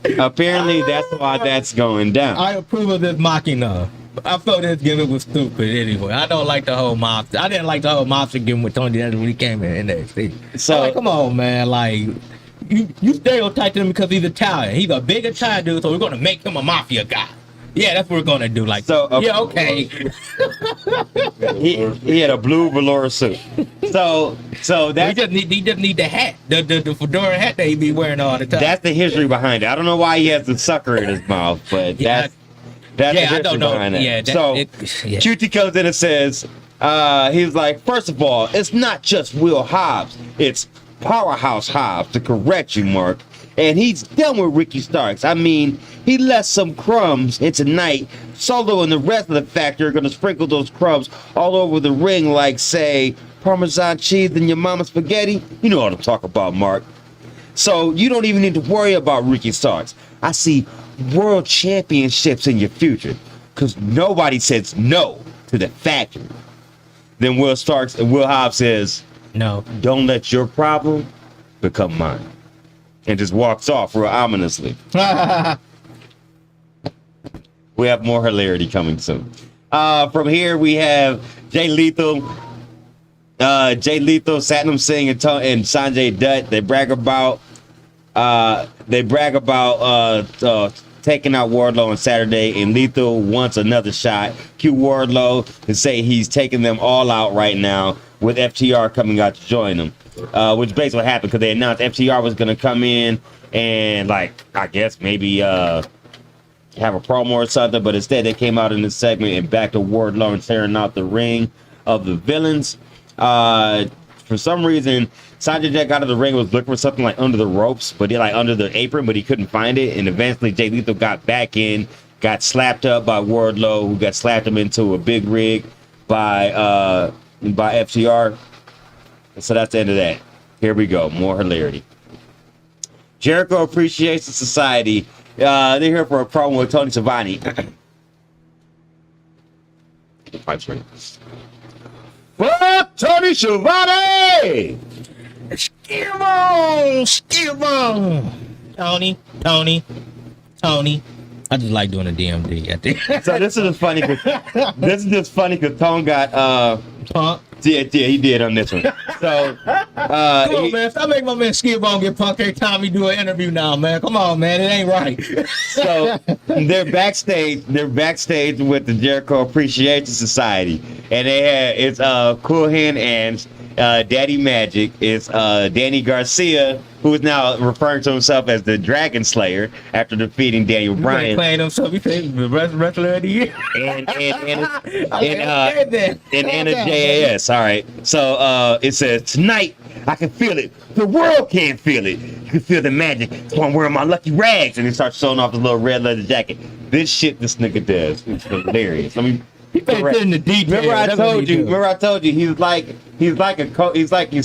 that's going down. I approve of this machina. I thought this gimmick was stupid anyway. I don't like the whole mobster. I didn't like the whole mobster gimmick with Tony Danza when he came in NXT. So- Like, come on, man. Like, you stereotyped him because he's Italian. He's a big Italian dude, so we're gonna make him a mafia guy. Yeah, that's what we're gonna do. Like, So, yeah, okay. he had a blue velour suit. So He that's just need the hat, the fedora hat that he be wearing all the time. that's the history behind it. I don't know why he has the sucker in his mouth, but Yeah, that's the yeah, I history don't know. behind it. Yeah, So yeah. QT comes in and says, he was like, first of all, it's not just Will Hobbs, it's Powerhouse Hobbs, to correct you, Mark. And he's done with Ricky Starks. I mean, he left some crumbs, and tonight, Solo and the rest of the factory are going to sprinkle those crumbs all over the ring like, say, Parmesan cheese in your mama's spaghetti. You know what I'm talking about, Mark. So you don't even need to worry about Ricky Starks. I see world championships in your future, because nobody says no to the factory. Then Will Starks and Will Hobbs says, No. don't let your problem become mine. And just walks off real ominously. We have more hilarity coming soon. From here, we have Jay Lethal. Satnam Singh, and Sanjay Dutt. They brag about taking out Wardlow on Saturday, and Lethal wants another shot. Cue Wardlow to say he's taking them all out right now, with FTR coming out to join them. Which basically what happened because they announced FTR was going to come in and, like, I guess maybe have a promo or something, but instead they came out in this segment and back to Wardlow and tearing out the ring of the villains. For some reason, Sanjay Dutt got out of the ring, was looking for something like under the ropes, but he like under the apron, but he couldn't find it. And eventually Jay Lethal got back in, got slapped up by Wardlow, who got slapped him into a big rig by FTR. So that's the end of that. Here we go. More hilarity. Jericho Appreciation Society. They're here for a promo with Tony Schiavone. Fuck Tony Schiavone! Skip on. Tony. I just like doing a DMD at the So this is just funny because Tone got punk. yeah, he did on this one. So Come on, man. Stop making my man Skip on get punked every time he do an interview now, man. Come on, man. It ain't right. so they're backstage with the Jericho Appreciation Society, and it's Cool Hand and Daddy Magic. It's Danny Garcia, who is now referring to himself as the Dragon Slayer after defeating Daniel Bryan. Playing himself, he said the wrestler of the year. and Anna JAS. All right. So it says, tonight I can feel it. The world can't feel it. You can feel the magic. So I'm wearing my lucky rags. And he starts showing off his little red leather jacket. This shit this nigga does. It's hilarious. Let me He paid in the details. Remember I told you he's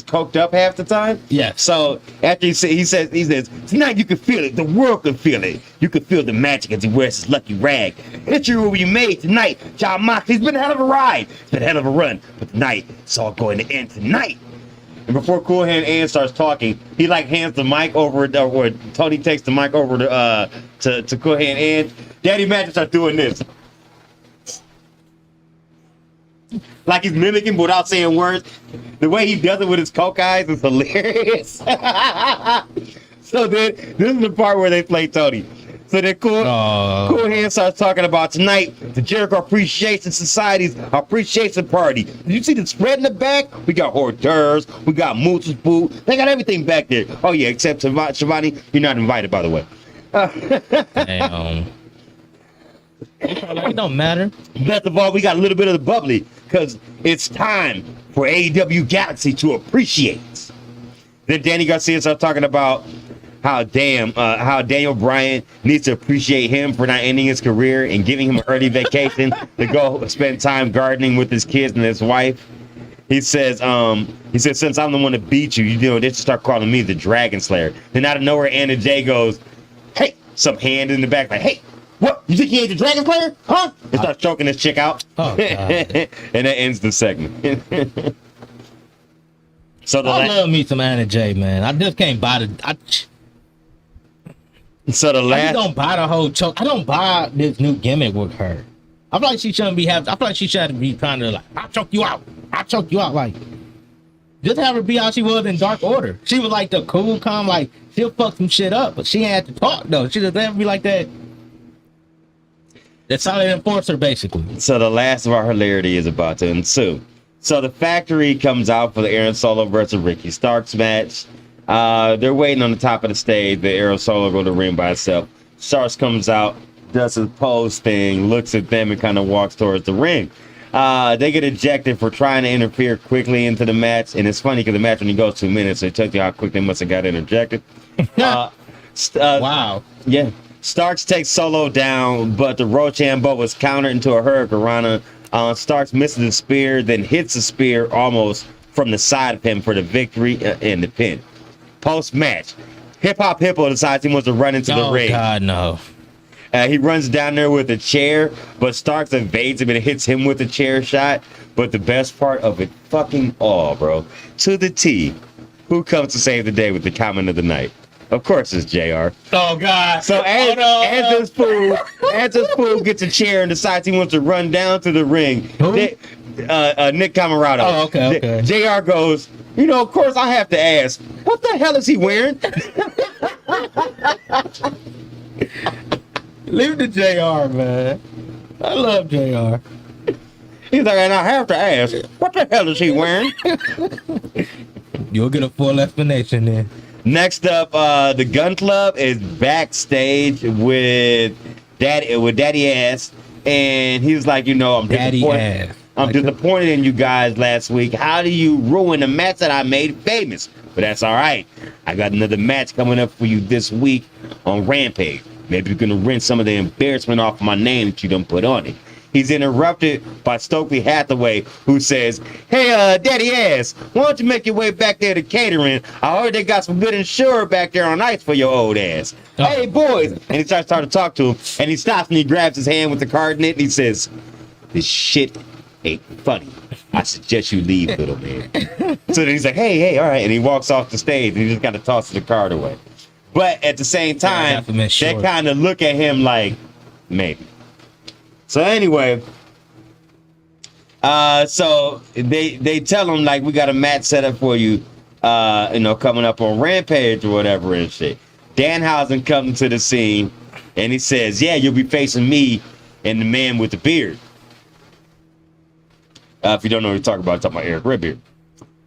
coked up half the time. Yeah. So after he says tonight you can feel it. The world can feel it. You can feel the magic as he wears his lucky rag. History will be made tonight. John Moxley's been a hell of a ride. It's been a hell of a run. But tonight it's all going to end tonight. And before Cool Hand Ann starts talking, he like hands the mic over, or Tony takes the mic over to Cool Hand Ann. Daddy Magic starts doing this. Like he's mimicking but without saying words. The way he does it with his coke eyes is hilarious. So then, this is the part where they play Tony. So then Cool Hand starts talking about tonight, the Jericho Appreciation Society's appreciation party. Did you see the spread in the back? We got hors d'oeuvres, we got Moose's boot, they got everything back there. Oh yeah, except Shivani, you're not invited, by the way. Damn. It don't matter. Best of all, we got a little bit of the bubbly, because it's time for AEW Galaxy to appreciate. Then Danny Garcia starts talking about how Daniel Bryan needs to appreciate him for not ending his career and giving him an early vacation to go spend time gardening with his kids and his wife. He says, since I'm the one that beat you, they should start calling me the Dragon Slayer. Then out of nowhere, Anna Jay goes, hey, some hand in the back, like, hey, what? You think he ain't the Dragon Slayer? Huh? And starts choking this chick out. Oh, God. And that ends the segment. So I love me some Anna J, man. I just can't buy I So the just last, don't buy the whole choke. I don't buy this new gimmick with her. I feel like she shouldn't be having. I feel like she shouldn't be trying to like. I'll choke you out. I'll choke you out. Like, just have her be how she was in Dark Order. She was like the cool, calm, like she'll fuck some shit up, but she ain't had to talk though. She just have to be like that. That solid enforcer, basically. So the last of our hilarity is about to ensue. So the factory comes out for the Aaron Solo versus Ricky Starks match. They're waiting on the top of the stage. The Aaron Solo go to the ring by itself. Starks comes out, does his pose thing, looks at them, and kind of walks towards the ring. They get ejected for trying to interfere quickly into the match. And it's funny because the match only goes 2 minutes, so it tells you how quick they must have got interjected. Wow. Yeah. Starks takes Solo down, but the Rochambeau was countered into a Hurricanrana. Starks misses the spear, then hits the spear almost from the side of him for the victory in the pin. Post-match, Hip Hop Hippo decides he wants to run into the ring. Oh, God, no. He runs down there with a chair, but Starks evades him and hits him with a chair shot. But the best part of it fucking all, bro, to the T, who comes to save the day with the comment of the night? Of course, it's JR. Oh, God. So as this fool gets a chair and decides he wants to run down to the ring, Nick Camarado. Oh, okay. JR goes, of course I have to ask, what the hell is he wearing? Leave the JR, man. I love JR. He's like, and I have to ask, what the hell is he wearing? You'll get a full explanation then. Next up, the Gun Club is backstage with Daddy Ass, and he's like, I'm disappointed. I'm disappointed in you guys last week. How do you ruin a match that I made famous? But that's all right. I got another match coming up for you this week on Rampage. Maybe you're gonna rinse some of the embarrassment off my name that you done put on it. He's interrupted by Stokely Hathaway, who says, hey, Daddy Ass, why don't you make your way back there to catering? I heard they got some good insurer back there on ice for your old ass. Oh. Hey, boys. And he starts to talk to him, and he stops and he grabs his hand with the card in it, and he says, this shit ain't funny. I suggest you leave, little man. So then he's like, hey, all right. And he walks off the stage, and he just kind of tosses the card away. But at the same time, they kind of look at him like, maybe. So anyway, so they tell him like we got a match set up for you, coming up on Rampage or whatever and shit. Danhausen comes to the scene and he says, yeah, you'll be facing me and the man with the beard. If you don't know what you're talking about Eric Redbeard.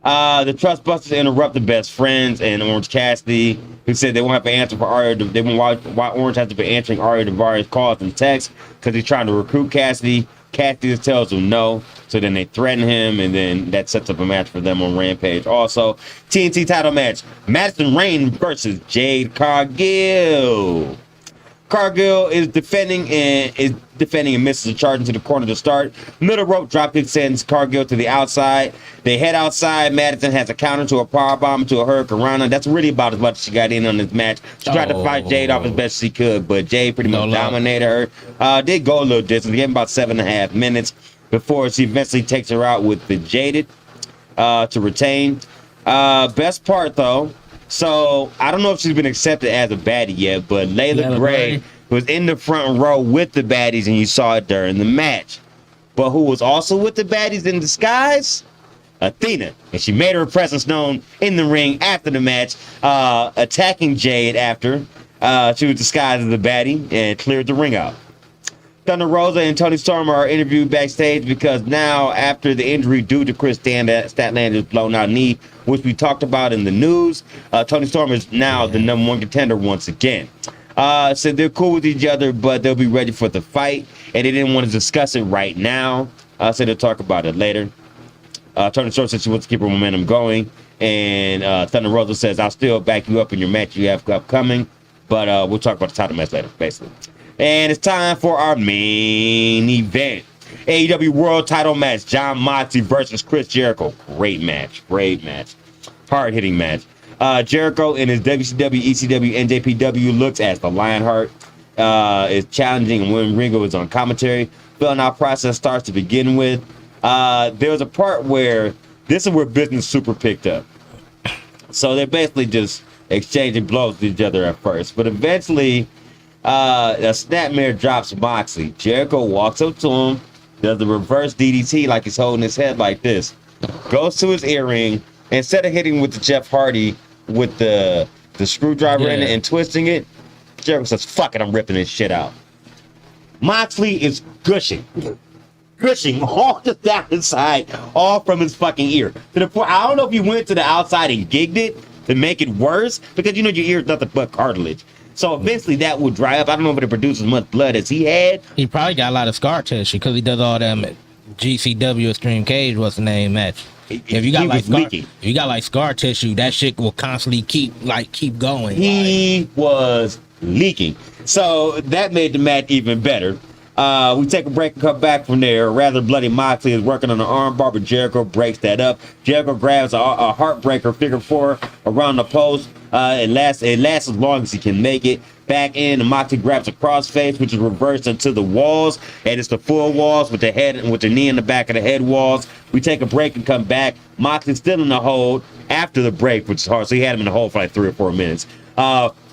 The Trustbusters interrupt the Best Friends and Orange Cassidy, who said they won't have to answer for Aria. They won't why Orange has to be answering Aria Daivari calls and texts because he's trying to recruit Cassidy. Cassidy just tells him no, so then they threaten him, and then that sets up a match for them on Rampage. Also, TNT title match: Madison Rayne versus Jade Cargill. Cargill is defending and misses a charge into the corner to start. Middle rope dropkick sends Cargill to the outside. They head outside. Madison has a counter to a powerbomb to a Hurricanrana. That's really about as much as she got in on this match. She tried to fight Jade off as best she could, but Jade pretty much dominated her. Did go a little distance, gave about 7.5 minutes before she eventually takes her out with the Jaded to retain. Best part though. So, I don't know if she's been accepted as a baddie yet, but Layla Gray was in the front row with the baddies, and you saw it during the match. But who was also with the baddies in disguise? Athena. And she made her presence known in the ring after the match, attacking Jade after she was disguised as a baddie and cleared the ring out. Thunder Rosa and Tony Storm are interviewed backstage because now, after the injury due to Chris Statlander's blown out knee, which we talked about in the news, Tony Storm is now the number one contender once again. So they're cool with each other, but they'll be ready for the fight, and they didn't want to discuss it right now, so they'll talk about it later. Tony Storm says she wants to keep her momentum going, and Thunder Rosa says, I'll still back you up in your match you have upcoming, but we'll talk about the title match later, basically. And it's time for our main event. AEW World Title match, Jon Moxley versus Chris Jericho. Great match. Hard-hitting match. Jericho in his WCW, ECW, NJPW looks as the Lionheart is challenging, and when Ringo is on commentary. Filling out process starts to begin with. There's a part where this is where business super picked up. So they're basically just exchanging blows with each other at first. But eventually, A snapmare drops Moxley. Jericho walks up to him, does the reverse DDT like he's holding his head like this. Goes to his earring. Instead of hitting with the Jeff Hardy with the screwdriver in it and twisting it, Jericho says, fuck it, I'm ripping this shit out. Moxley is gushing all just down the side, all from his fucking ear. To the point, I don't know if he went to the outside and gigged it to make it worse, because you know your ear is nothing but cartilage. So eventually that will dry up. I don't know if it produces as much blood as he had. He probably got a lot of scar tissue because he does all them GCW Extreme Cage, what's the name, match. If you got like scar tissue, that shit will constantly keep going. He was leaking. So that made the match even better. We take a break and come back from there. Rather bloody Moxley is working on an armbar, but Jericho breaks that up. Jericho grabs a heartbreaker figure 4 around the post. It lasts as long as he can make it. Back in, and Moxley grabs a crossface, which is reversed into the walls, and it's the full walls with the knee in the back of the head walls. We take a break and come back. Moxley's still in the hold after the break, which is hard. So he had him in the hold for like 3 or 4 minutes.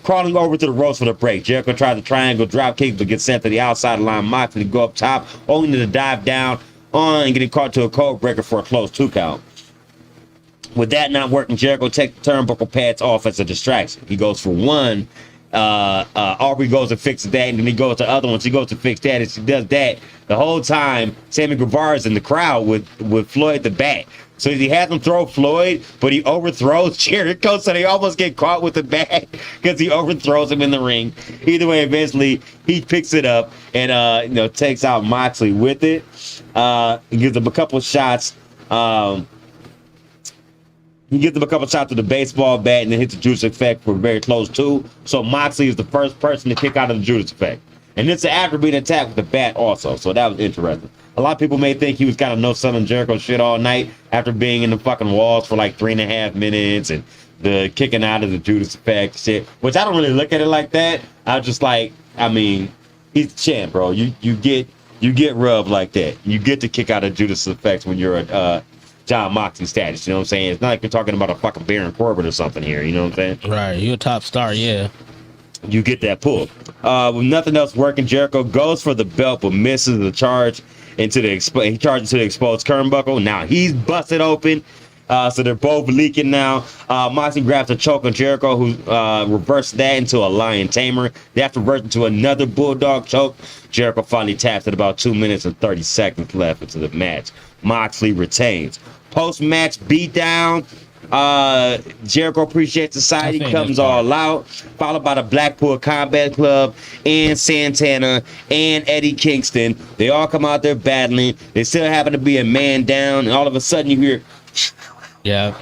Crawling over to the ropes for the break. Jericho tries the triangle drop kick, but gets sent to the outside line. Moxley to go up top, only to dive down on and getting caught to a code breaker for a close 2 count. With that not working, Jericho takes the turnbuckle pads off as a distraction. He goes for one. Aubrey goes to fix that, and then he goes to the other one. She goes to fix that, and she does that. The whole time, Sammy Guevara is in the crowd with Floyd the bat. So he has him throw Floyd, but he overthrows Jericho, so they almost get caught with the bat because he overthrows him in the ring. Either way, eventually he picks it up and takes out Moxley with it. He gives him a couple shots. He gives him a couple shots with the baseball bat and then hits the Judas Effect for very close too. So Moxley is the first person to kick out of the Judas Effect. And it's after being attacked with the bat also. So that was interesting. A lot of people may think he was kind of no selling Jericho shit all night after being in the fucking walls for like 3.5 minutes and the kicking out of the Judas Effect shit, which I don't really look at it like that. I just like, I mean, he's the champ, bro. You get rubbed like that. You get to kick out of Judas Effect when you're a John Moxley status, you know what I'm saying? It's not like you're talking about a fucking Baron Corbin or something here, you know what I'm saying? Right, you're a top star, yeah. You get that pull. With nothing else working, Jericho goes for the belt but misses the charge into the he charges to the exposed turnbuckle. Now he's busted open. So they're both leaking now. Moxley grabs a choke on Jericho, who reverses that into a lion tamer. They have to revert into another bulldog choke. Jericho finally taps at about 2 minutes and 30 seconds left into the match. Moxley retains. Post-match beatdown. Jericho Appreciates Society comes all out, followed by the Blackpool Combat Club and Santana and Eddie Kingston. They all come out there battling. They still happen to be a man down, and all of a sudden you hear, yeah.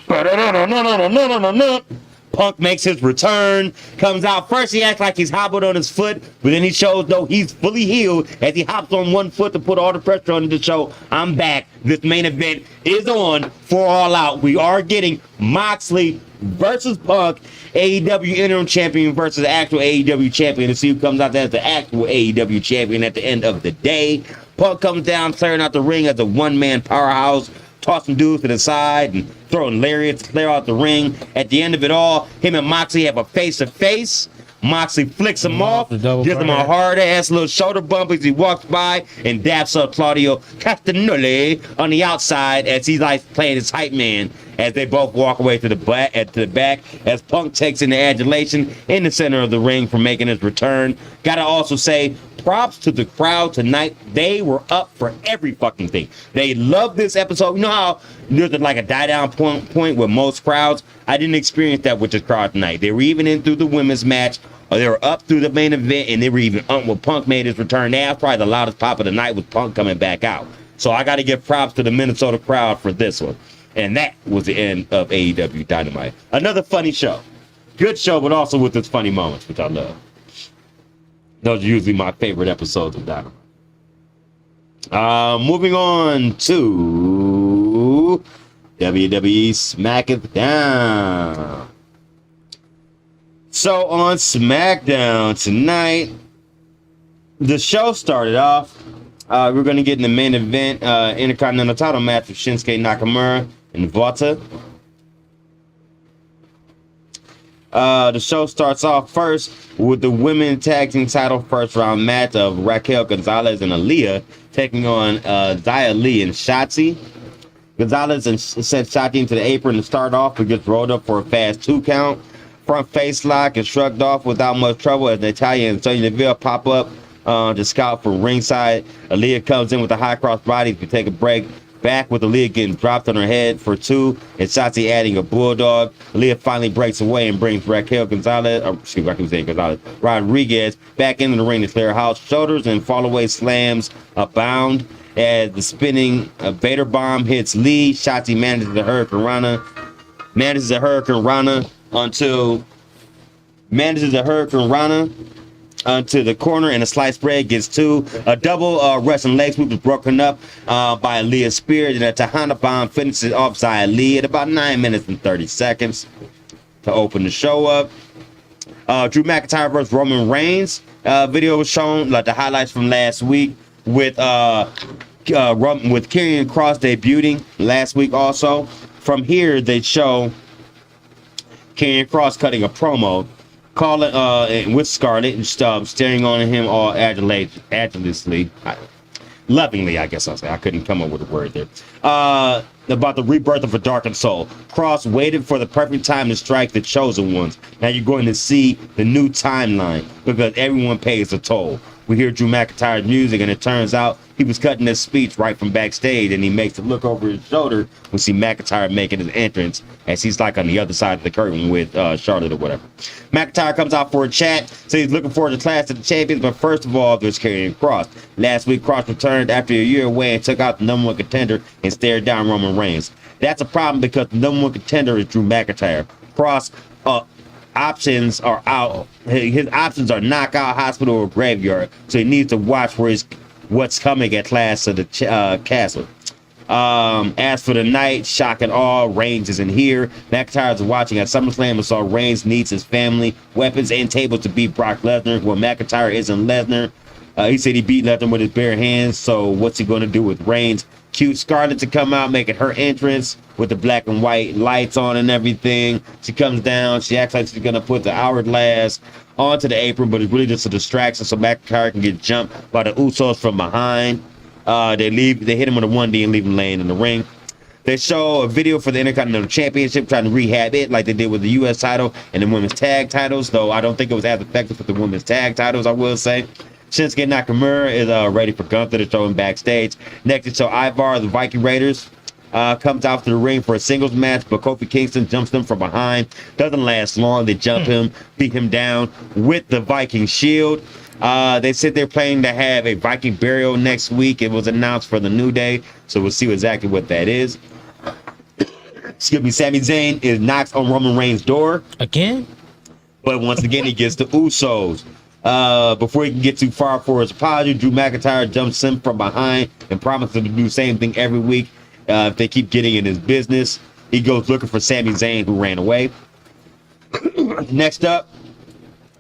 Punk makes his return, comes out. First he acts like he's hobbled on his foot, but then he shows though he's fully healed as he hops on one foot to put all the pressure on the show. I'm back. This main event is on for All Out. We are getting Moxley versus Punk, AEW interim champion versus actual AEW champion, to see who comes out there as the actual AEW champion at the end of the day. Punk comes down, clearing out the ring as a one-man powerhouse, tossing dudes to the side and throwing lariats to clear out the ring. At the end of it all, him and Moxley have a face-to-face. Moxley flicks him off, gives him a hard-ass little shoulder bump as he walks by, and daps up Claudio Castagnoli on the outside as he likes playing his hype man as they both walk away to the back as Punk takes in the adulation in the center of the ring for making his return. Gotta also say, props to the crowd tonight. They were up for every fucking thing. They loved this episode. You know how there's like a die-down point with most crowds? I didn't experience that with this crowd tonight. They were even in through the women's match, or they were up through the main event, and they were even up when Punk made his return. That was probably the loudest pop of the night with Punk coming back out. So I got to give props to the Minnesota crowd for this one. And that was the end of AEW Dynamite. Another funny show. Good show, but also with its funny moments, which I love. Those are usually my favorite episodes of Dynamite. Moving on to WWE SmackDown. So on SmackDown tonight, the show started off. We're going to get in the main event, Intercontinental title match with Shinsuke Nakamura and Vata. The show starts off first with the women tag team title first round match of Raquel Gonzalez and Aaliyah taking on Xia Li and Shotzi. Gonzalez sent Shotzi into the apron to start off, but gets rolled up for a fast 2 count. Front face lock is shrugged off without much trouble as Natalya and Sonya Deville pop up to scout from ringside. Aaliyah comes in with a high cross body to take a break. Back with Aaliyah getting dropped on her head for 2 and Shotzi adding a bulldog. Aaliyah finally breaks away and brings Raquel Gonzalez, Rodriguez back into the ring to clear house. Shoulders and fallaway slams abound as the spinning Vader bomb hits Lee. Shotzi manages a Hurricane Rana onto the corner, and a slice spread gets 2. A double Russian leg sweep is broken up by Aaliyah's spear, and a Tahana bomb finishes off Xia Li at about 9 minutes and 30 seconds to open the show up. Drew McIntyre versus Roman Reigns video was shown, like the highlights from last week with Karrion Kross debuting last week. Also, from here they show Karrion Kross cutting a promo, calling with Scarlett and staring on him all adulously, lovingly, I guess I'll say. I couldn't come up with a word there. About the rebirth of a darkened soul. Kross waited for the perfect time to strike the chosen ones. Now you're going to see the new timeline because everyone pays a toll. We hear Drew McIntyre's music, and it turns out he was cutting his speech right from backstage, and he makes a look over his shoulder. We see McIntyre making his entrance as he's like on the other side of the curtain with Charlotte or whatever. McIntyre comes out for a chat, so he's looking forward to Clash of the Champions, but first of all, there's Karrion Kross. Last week, Kross returned after a year away and took out the number 1 contender and stared down Roman Reigns. That's a problem because the number 1 contender is Drew McIntyre. Kross options are out. His options are knockout, hospital, or graveyard, so he needs to watch for what's coming at Clash of the Castle. As for the night, shock and awe, Reigns isn't here. McIntyre is watching at SummerSlam and saw Reigns needs his family, weapons, and tables to beat Brock Lesnar. Well, McIntyre isn't Lesnar. He said he beat Lesnar with his bare hands, so what's he going to do with Reigns? Cute Scarlett to come out, making her entrance with the black and white lights on and everything. She comes down. She acts like she's going to put the hourglass onto the apron, but it's really just a distraction so McIntyre can get jumped by the Usos from behind. They hit him with a 1D and leave him laying in the ring. They show a video for the Intercontinental Championship, trying to rehab it like they did with the U.S. title and the women's tag titles, though I don't think it was as effective with the women's tag titles, I will say. Shinsuke Nakamura is ready for Gunther to show him backstage. Next, to show Ivar, the Viking Raiders, comes out to the ring for a singles match, but Kofi Kingston jumps them from behind. Doesn't last long. They jump him, beat him down with the Viking Shield. They said they're planning to have a Viking burial next week. It was announced for the New Day, so we'll see exactly what that is. Excuse me. Sami Zayn knocks on Roman Reigns' door Again? but once again he gets the Usos. Before he can get too far for his apology, Drew McIntyre jumps him from behind and promises to do the same thing every week if they keep getting in his business. He goes looking for Sami Zayn, who ran away. Next up,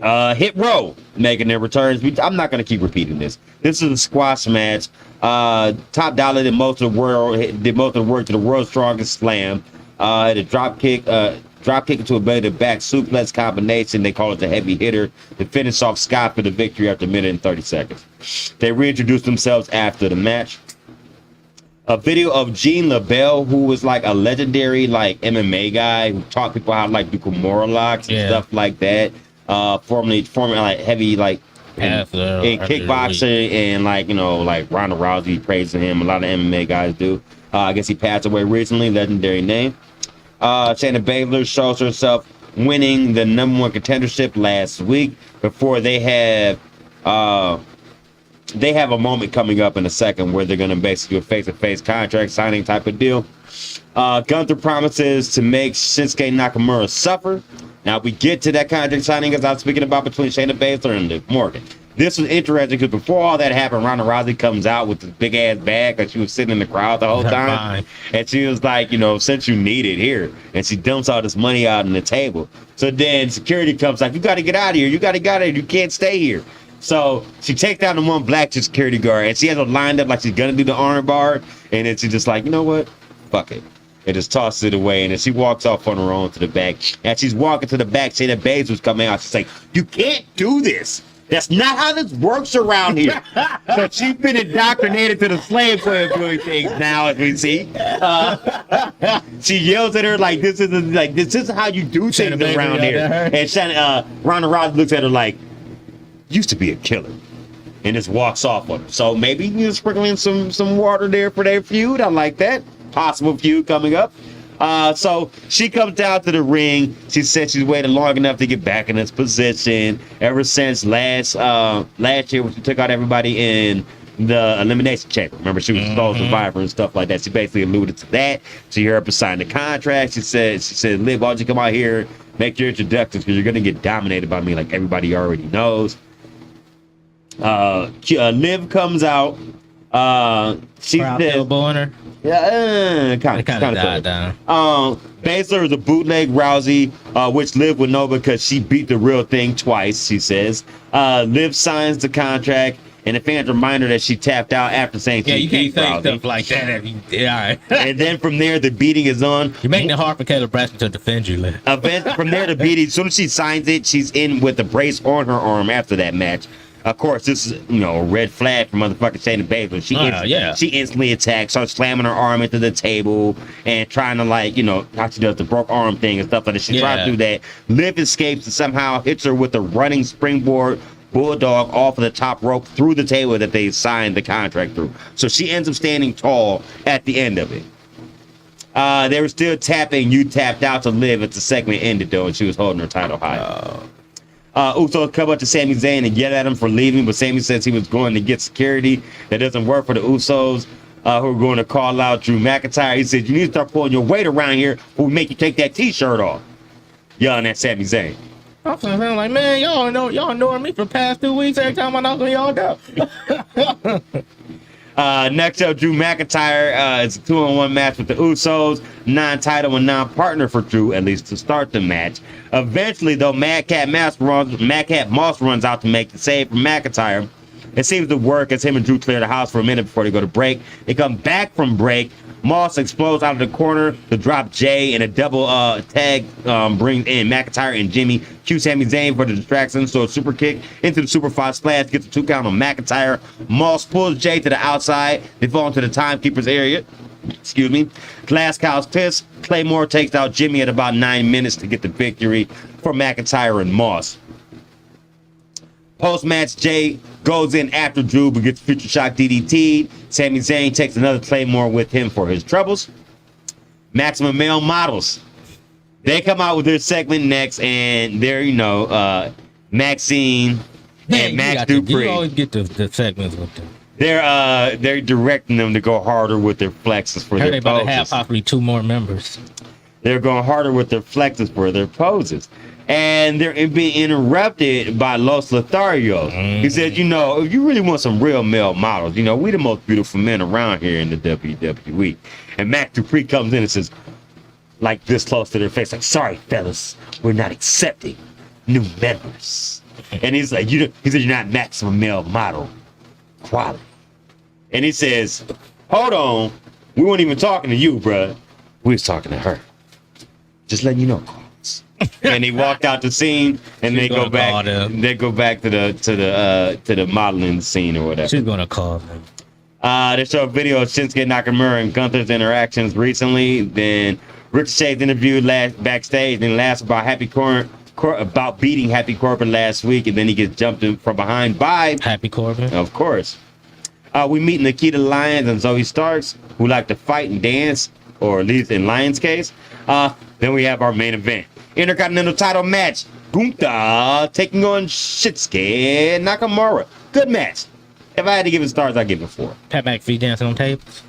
Hit Row making their returns. I'm not going to keep repeating this. This is a squash match. Top Dollar did most of the work to the world's strongest slam. The drop kick into a belly to back suplex combination. They call it the heavy hitter to finish off Scott for the victory after a minute and 30 seconds. They reintroduced themselves after the match. A video of Gene LaBelle, who was like a legendary like MMA guy who taught people how to like do Kimura locks and stuff like that. Formerly like heavy like in kickboxing and like like Ronda Rousey praising him. A lot of MMA guys do. I guess he passed away recently. Legendary name. Shayna Baszler shows herself winning the number 1 contendership last week before they have a moment coming up in a second where they're going to basically do a face-to-face contract signing type of deal. Gunther promises to make Shinsuke Nakamura suffer. Now we get to that contract signing as I was speaking about between Shayna Baszler and Liv Morgan. This was interesting because before all that happened, Ronda Rousey comes out with this big ass bag that she was sitting in the crowd the whole time. And she was like, since you need it here. And she dumps all this money out on the table. So then security comes like, you got to get out of here. You got to get out of here. You can't stay here. So she takes down the one black security guard and she has her lined up like she's going to do the arm bar. And then she's just like, you know what? Fuck it. and just tosses it away. And then she walks off on her own to the back. As she's walking to the back, saying that Babes was coming out. She's like, "You can't do this. That's not how this works around here." So she's been indoctrinated to the slave way of doing things now, as we see. She yells at her like, "This is how you do things around here." And Ronda Rousey looks at her like, "Used to be a killer," and just walks off on her. So maybe sprinkling some water there for their feud. I like that. Possible feud coming up. So she comes down to the ring. She said she's waited long enough to get back in this position. Ever since last year when she took out everybody in the elimination chamber. Remember, she was sole survivor and stuff like that. She basically alluded to that. She heard her sign the contract. She said, "Liv, why don't you come out here, make your introductions, because you're gonna get dominated by me like everybody already knows." Liv comes out. She said, her. yeah, kind of died down. Baszler is a bootleg Rousey, which Liv would know because she beat the real thing twice, she says. Liv signs the contract, and the fans remind her that she tapped out after saying she you can't beat say Rousey. stuff like that. If you, all right. And then from there, the beating is on. You're making it hard for Caleb Braxton to defend you, Liv. From there, the beating, as soon as she signs it, she's in with the brace on her arm after that match. Of course, this is, a red flag for motherfucking Shayna Baszler. She instantly attacks, starts slamming her arm into the table and trying to, how she does the broke arm thing and stuff like that. She tries to do that. Liv escapes and somehow hits her with a running springboard bulldog off of the top rope through the table that they signed the contract through. So she ends up standing tall at the end of it. They were still tapping. You tapped out to Liv as the segment ended, though, and she was holding her title high. Usos come up to Sami Zayn and yell at him for leaving, but Sami says he was going to get security. That doesn't work for the Usos, who are going to call out Drew McIntyre. He said, "You need to start pulling your weight around here or we make you take that t-shirt off." Yelling at Sami Zayn. I'm like, man, y'all knowing me for the past 2 weeks. Every time I knock on y'all door. Next up, Drew McIntyre. It's a 2-on-1 match with the Usos. Non-title and non-partner for Drew, at least to start the match. Eventually, though, Madcap Moss runs out to make the save from McIntyre. It seems to work as him and Drew clear the house for a minute before they go to break. They come back from break. Moss explodes out of the corner to drop Jay, and a double tag brings in McIntyre and Jimmy. Cue Sami Zayn for the distraction, so a super kick into the super 5 splash gets a 2 count on McIntyre. Moss pulls Jay to the outside. They fall into the timekeeper's area. Excuse me. Glass Cow's piss. Claymore takes out Jimmy at about 9 minutes to get the victory for McIntyre and Moss. Post-match, Jay goes in after Drew but gets Future Shock DDT'd. Sami Zayn takes another Claymore with him for his troubles. Maximum Male Models. They come out with their segment next, and they're, Maxine and Max Dupree. You always get the segments with them. They're directing them to go harder with their flexes for their they about to have poses. possibly 2 more members. They're going harder with their flexes for their poses. And they're being interrupted by Los Lotharios. He said, if you really want some real male models, we the most beautiful men around here in the WWE. And Max Dupree comes in and says, like this close to their face, like, "Sorry, fellas, we're not accepting new members." And he's like, he said, "You're not maximum male model quality." And he says, "Hold on, we weren't even talking to you, bruh. We was talking to her. Just letting you know." And he walked out the scene, and they go back. They go back to the modeling scene or whatever. She's gonna call them. They show a video of Shinsuke Nakamura and Gunther's interactions recently. Then Ricochet's interview backstage, and laughs about about beating Happy Corbin last week, and then he gets jumped in from behind by Happy Corbin, of course. We meet Nikita Lyons and Zoe Starks, who like to fight and dance, or at least in Lyons' case. Then we have our main event. Intercontinental title match. Gunther taking on Shinsuke Nakamura. Good match. If I had to give it stars, I'd give it 4. Pat McAfee dancing on tables.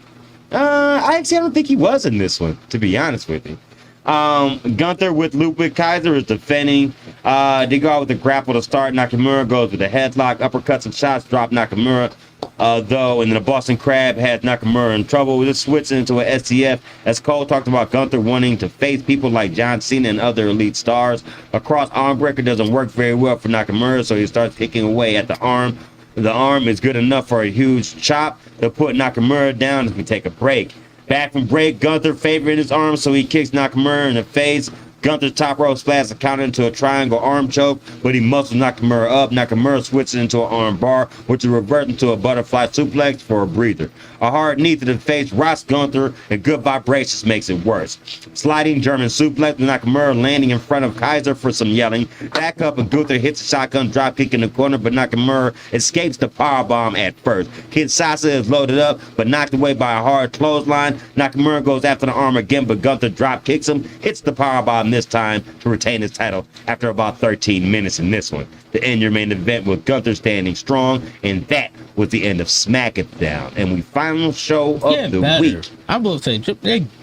I don't think he was in this one, to be honest with you. Gunther with Ludwig Kaiser is defending. They go out with a grapple to start. Nakamura goes with a headlock, uppercuts and shots, drop Nakamura. Though, and then the Boston Crab has Nakamura in trouble. We just switched into an STF as Cole talked about Gunther wanting to face people like John Cena and other elite stars. A cross arm breaker doesn't work very well for Nakamura, so he starts picking away at the arm. The arm is good enough for a huge chop to put Nakamura down as we take a break. Back from break, Gunther favoring his arm, so he kicks Nakamura in the face. Gunther's top rope splash is countered into a triangle arm choke, but he muscles Nakamura up. Nakamura switches into an arm bar, which is reverted into a butterfly suplex for a breather. A hard knee to the face rocks Gunther, and good vibrations makes it worse. Sliding German suplex with Nakamura landing in front of Kaiser for some yelling. Back up, and Gunther hits a shotgun dropkick in the corner, but Nakamura escapes the powerbomb at first. Kinshasa is loaded up, but knocked away by a hard clothesline. Nakamura goes after the arm again, but Gunther drop kicks him, hits the powerbomb this time to retain his title after about 13 minutes in this one. To end your main event with Gunther standing strong, and that was the end of SmackDown. And we final show of the week. I will say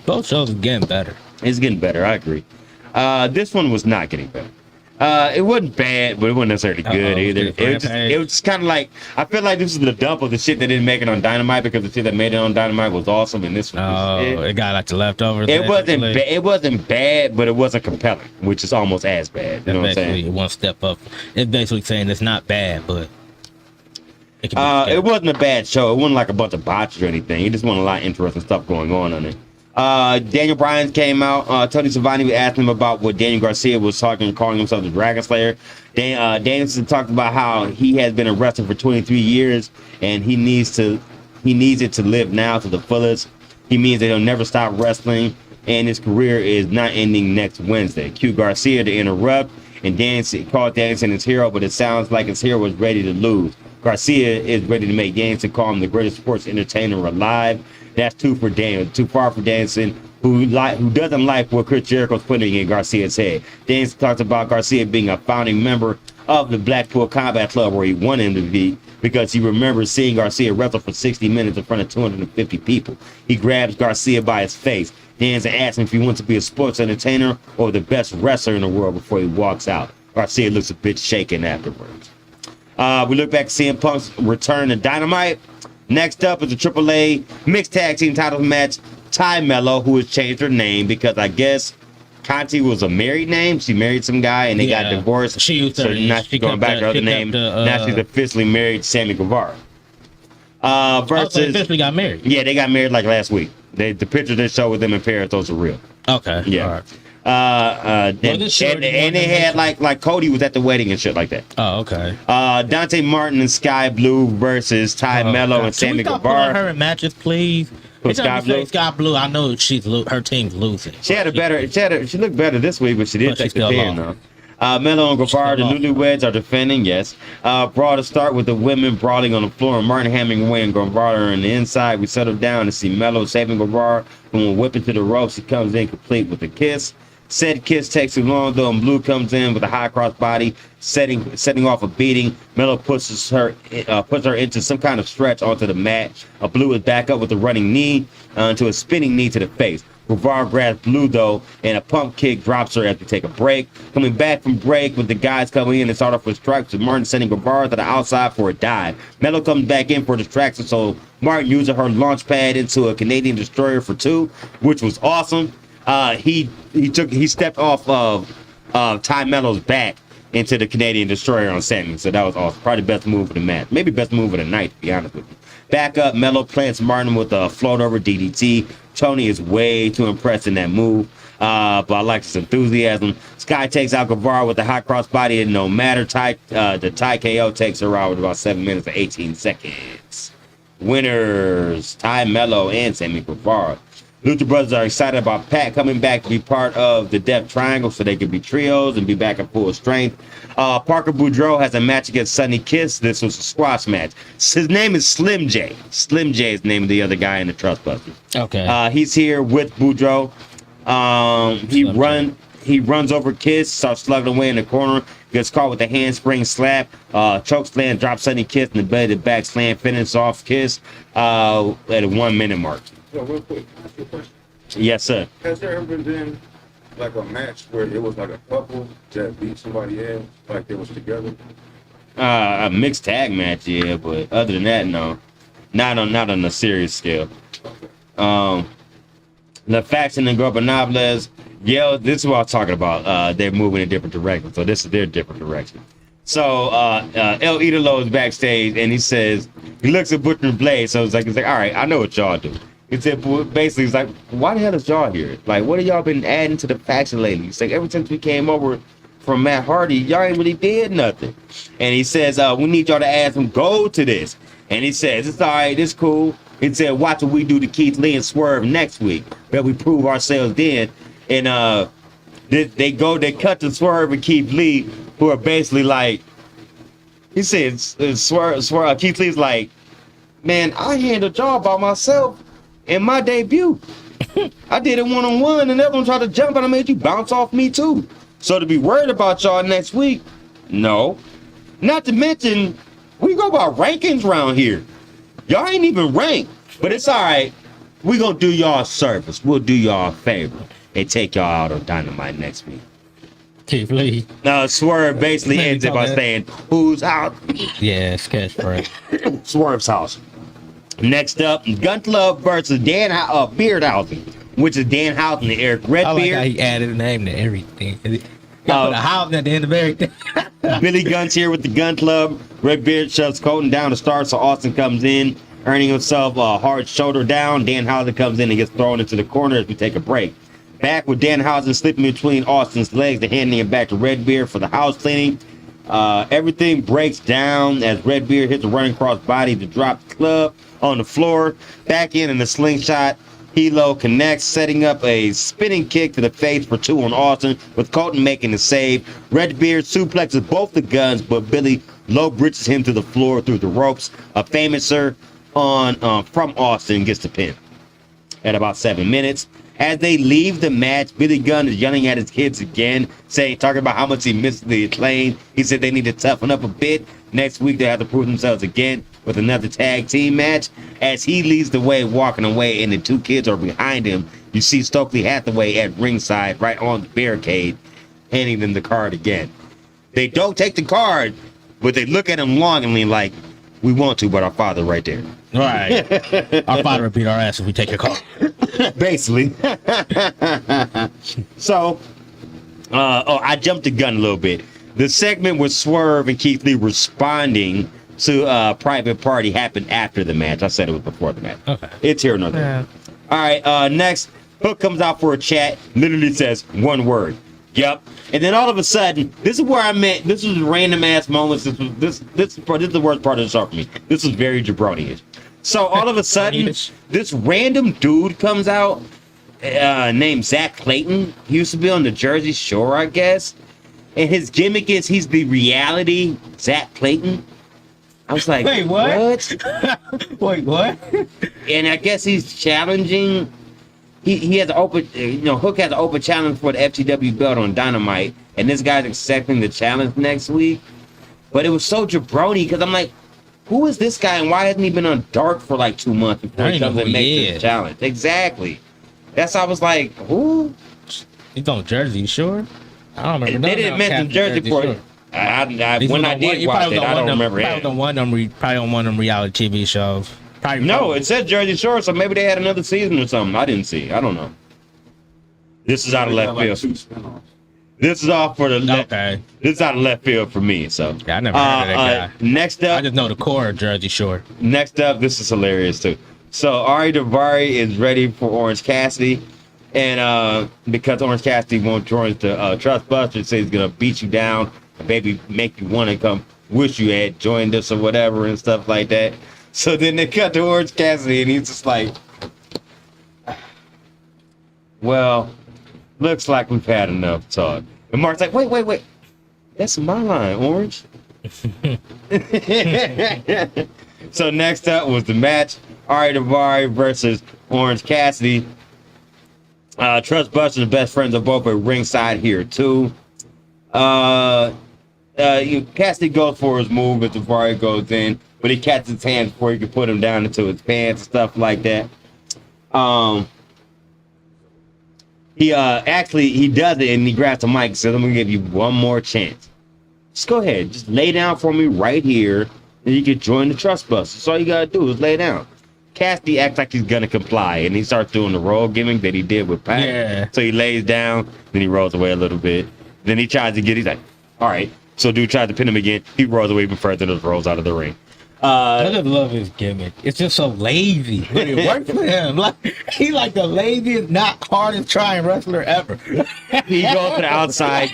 both shows are getting better. It's getting better, I agree. This one was not getting better. It wasn't bad, but it wasn't necessarily good either. It was just kind of like, I feel like this is the dump of the shit that didn't make it on Dynamite, because the shit that made it on Dynamite was awesome, and this one it got like the leftovers. It wasn't bad, but it wasn't compelling, which is almost as bad. You know what I'm saying? One step up. It's basically saying it's not bad, but it wasn't a bad show. It wasn't like a bunch of botches or anything. It just wasn't a lot of interesting stuff going on it. Daniel Bryan came out. Tony Schiavone asked him about what Daniel Garcia was calling himself the Dragon Slayer. Danielson talked about how he has been a wrestler for 23 years, and he needs it to live now to the fullest. He means that he'll never stop wrestling, and his career is not ending next Wednesday. Cue Garcia to interrupt, and called Danielson his hero, but it sounds like his hero was ready to lose. Garcia is ready to make Danielson call him the greatest sports entertainer alive. That's too far for Danielson, who doesn't like what Chris Jericho's putting in Garcia's head. Danielson talks about Garcia being a founding member of the Blackpool Combat Club, where he wanted him to be, because he remembers seeing Garcia wrestle for 60 minutes in front of 250 people. He grabs Garcia by his face. Danielson asks him if he wants to be a sports entertainer or the best wrestler in the world before he walks out. Garcia looks a bit shaken afterwards. We look back at CM Punk's return to Dynamite. Next up is a AAA mixed tag team title match. Ty Mello, who has changed her name because I guess Conti was a married name. She married some guy and they got divorced. Now she's going back to her other name. Now she's officially married to Sammy Guevara. Versus, they officially got married. Yeah, they got married like last week. The pictures they show with them in Paris, those are real. Okay. Yeah. All right. And they had like Cody was at the wedding and shit like that. Oh, okay. Dante Martin and Sky Blue versus Ty Mello and Sammy Guevara. Her in matches, please. Sky Blue. Sky Blue. I know her team's losing. She looked better this week, but she did take the pin though. Mello and Guevara, the newlyweds, are defending. Yes. Brawl to start with the women brawling on the floor, and Martin hammering away and Guevara on the inside. We settle down to see Mello saving Guevara from a whip into the ropes. He comes in complete with a kiss. Said kiss takes too long though, and Blue comes in with a high cross body, setting off a beating. Mello puts her into some kind of stretch onto the mat. Blue is back up with a running knee into a spinning knee to the face. Guevara grabs Blue though, and a pump kick drops her as we take a break. Coming back from break with the guys coming in and start off with strikes, with Martin sending Guevara to the outside for a dive. Mello comes back in for a distraction, so Martin uses her launch pad into a Canadian Destroyer for 2, which was awesome. He stepped off of Ty Mello's back into the Canadian Destroyer on Sammy, so that was awesome. Probably the best move of the match, maybe best move of the night, to be honest with you. Back up, Mello plants Martin with a float over DDT. Tony is way too impressed in that move, but I like his enthusiasm. Sky takes out Guevara with a high cross body, and no matter, the Ty KO takes her out with about 7 minutes and 18 seconds. Winners, Ty Mello and Sammy Guevara. Lucha Brothers are excited about Pat coming back to be part of the Death Triangle so they can be trios and be back at full strength. Parker Boudreaux has a match against Sonny Kiss. This was a squash match. His name is Slim J. Slim J is the name of the other guy in the Trust Busters. Okay. He's here with Boudreaux. He runs over Kiss, starts slugging away in the corner, gets caught with a handspring slap, choke slam, drops Sonny Kiss in the belly to back slam, finishes off Kiss at a 1 minute mark. So real quick, ask you a question. Yes, sir. Has there ever been like a match where it was like a couple that beat somebody else, like they was together? A mixed tag match, yeah, but other than that, no. Not on a serious scale. The faction and Gobernables, yeah, this is what I'm talking about. They're moving in different directions, so this is their different direction. So El Idolo is backstage, and he looks at Butcher and Blade, so it's like, all right, I know what y'all do. He said, basically, he's like, why the hell is y'all here? Like, what have y'all been adding to the faction lately? He's like, ever since we came over from Matt Hardy, y'all ain't really did nothing. And he says, we need y'all to add some gold to this. And he says, it's all right, it's cool. He said, watch what we do to Keith Lee and Swerve next week. Bet we prove ourselves then. And they cut to Swerve and Keith Lee, who are basically like, he said, Keith Lee's like, man, I handled y'all by myself in my debut. I did it one-on-one, and everyone tried to jump, and I made you bounce off me too. So to be worried about y'all next week, no. Not to mention, we go by rankings around here. Y'all ain't even ranked, but it's all right. We gonna do y'all a service. We'll do y'all a favor and take y'all out on Dynamite next week. Keith Lee. Now Swerve basically ends it by saying, "Who's out?" Yeah, sketch for it. Swerve's house. Next up, Gun Club versus Beardhouse, which is Dan Housen and Eric I like how Redbeard. he added a name to everything. Got put a house at the end of everything. Billy Gunn's here with the Gun Club. Redbeard shoves Colton down to start, so Austin comes in, earning himself a hard shoulder down. Dan Housen comes in and gets thrown into the corner as we take a break. Back with Dan Housen slipping between Austin's legs and handing it back to Redbeard for the house cleaning. Everything breaks down as Redbeard hits a running cross body to drop the club on the floor. Back in the slingshot. Hilo connects, setting up a spinning kick to the face for 2 on Austin, with Colton making the save. Redbeard suplexes both the Guns, but Billy low bridges him to the floor through the ropes. A famouser from Austin gets the pin at about 7 minutes. As they leave the match, Billy Gunn is yelling at his kids again, talking about how much he missed the Acclaim. He said they need to toughen up a bit. Next week, they have to prove themselves again with another tag team match. As he leads the way, walking away, and the 2 kids are behind him, you see Stokely Hathaway at ringside, right on the barricade, handing them the card again. They don't take the card, but they look at him longingly like, we want to, but our father right there. Right. Our father would beat our ass if we take a call. Basically. So, I jumped the gun a little bit. The segment with Swerve and Keith Lee responding to Private Party happened after the match. I said it was before the match. Okay. It's here or there. All right, next, Hook comes out for a chat, literally says one word. Yep. And then all of a sudden, this is where I meant, this was random ass moments. This is the worst part of the show for me. This was very jabroni-ish. So all of a sudden, this random dude comes out named Zach Clayton. He used to be on the Jersey Shore, I guess. And his gimmick is he's the reality Zach Clayton. I was like, wait, what? Wait, what? And I guess he's challenging. He has an open, Hook has an open challenge for the FTW belt on Dynamite, and this guy's accepting the challenge next week. But it was so jabroni because I'm like, who is this guy and why hasn't he been on Dark for like 2 months before he comes and makes this challenge? Exactly. That's why I was like, who? He's on Jersey, you sure? I don't remember. They didn't mention Jersey before. Sure. When I did watch it, I don't remember it. Probably on one of them reality TV shows. No, it said Jersey Shore, so maybe they had another season or something. I didn't see. I don't know. This is out of left field. This is off for the left. Okay. This is out of left field for me. So yeah, I never heard of that guy. Next up, I just know the core of Jersey Shore. Next up, this is hilarious too. So Ari Daivari is ready for Orange Cassidy, and because Orange Cassidy won't join the Trust Buster, says he's gonna beat you down, and maybe make you want to come wish you had joined us or whatever and stuff like that. So then they cut to Orange Cassidy, and he's just like, well, looks like we've had enough talk. And Mark's like, wait. That's my line, Orange. So next up was the match. Ari Daivari versus Orange Cassidy. Trust Buster and best friends are both at ringside here, too. Cassidy goes for his move as Daivari goes in, but he catches his hands before he can put him down into his pants and stuff like that. He does it, and he grabs the mic and says, I'm going to give you one more chance. Just go ahead. Just lay down for me right here, and you can join the Trust Busters. So all you got to do is lay down. Cassidy acts like he's going to comply, and he starts doing the roll gimmick that he did with Pac. Yeah. So he lays down, then he rolls away a little bit. Then he tries to he's like, all right. So dude tries to pin him again. He rolls away even further and just rolls out of the ring. I just love his gimmick. It's just so lazy, but it works for him. Like he like the laziest, not hardest trying wrestler ever. He goes to the outside.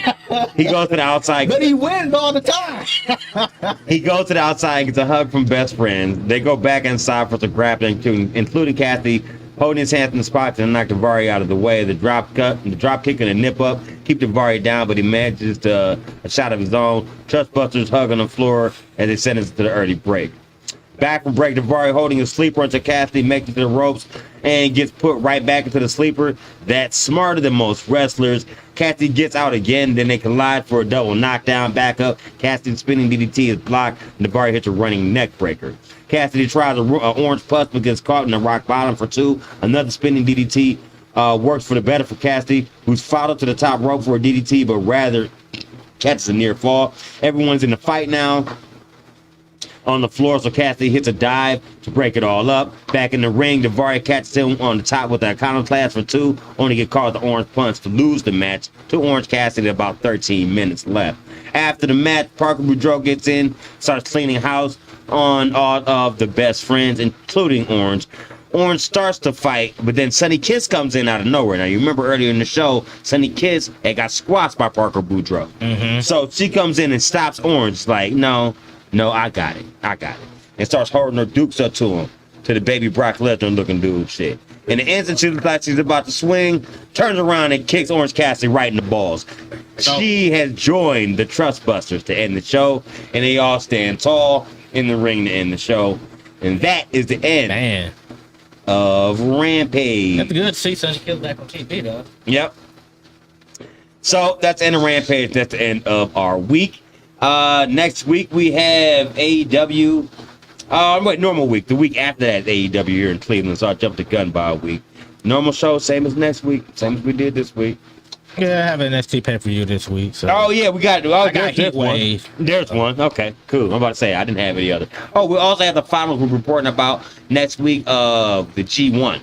He goes to the outside. But he wins all the time. He goes to the outside and gets a hug from best friends. They go back inside for some grappling, including Kathy holding his hands in the spot to knock Daivari out of the way. The drop kick and a nip up keep Daivari down, but he manages to a shot of his own. Trustbusters hug on the floor as they send us to the early break. Back from break, Daivari holding a sleeper until Cassidy makes it to the ropes and gets put right back into the sleeper. That's smarter than most wrestlers. Cassidy gets out again, then they collide for a double knockdown. Back up, Cassidy's spinning DDT is blocked, and Daivari hits a running neck breaker. Cassidy tries an orange plus but gets caught in the rock bottom for 2. Another spinning DDT works for the better for Cassidy, who's followed to the top rope for a DDT, but rather catches a near fall. Everyone's in the fight now on the floor, so Cassidy hits a dive to break it all up. Back in the ring, Daivari catches him on the top with the iconoclast for 2, only get caught with the orange punch to lose the match to Orange Cassidy at about 13 minutes left. After the match, Parker Boudreaux gets in, starts cleaning house on all of the best friends, including Orange. Orange starts to fight, but then Sunny Kiss comes in out of nowhere. Now, you remember earlier in the show, Sunny Kiss had got squashed by Parker Boudreaux. Mm-hmm. So she comes in and stops Orange, like, no, I got it. And starts holding her dukes up to him, to the baby Brock Lesnar looking dude shit. In the instant she looks like she's about to swing, turns around and kicks Orange Cassidy right in the balls. She has joined the Trustbusters to end the show, and they all stand tall in the ring to end the show. And that is the end of Rampage. That's good to see Sonny Kiss back on TV, though. Yep. So that's the end of Rampage. That's the end of our week. Next week we have AEW. Normal week. The week after that is AEW here in Cleveland. So I jumped the gun by a week. Normal show, same as next week. Same as we did this week. Yeah, I have an NXT pay-per-view this week. So. Oh, yeah, we got... Oh, I got there's one. There's one. Okay, cool. I'm about to say, I didn't have any other. Oh, we also have the finals we're reporting about next week of the G1.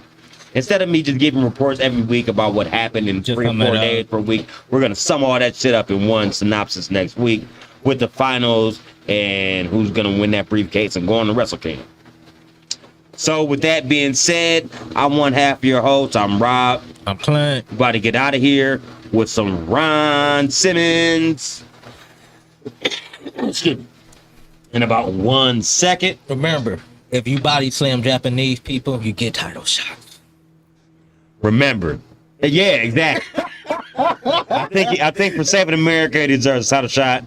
Instead of me just giving reports every week about what happened in 3 or 4 days per week, we're going to sum all that shit up in one synopsis next week with the finals and who's going to win that briefcase and go on to Wrestle Kingdom. So with that being said, I'm one half of your host. I'm Rob. I'm Clint. About to get out of here with some Ron Simmons. Excuse me. In about 1 second. Remember, if you body slam Japanese people, you get title shots. Remember. Yeah, exactly. I think for saving America, he deserves a title shot.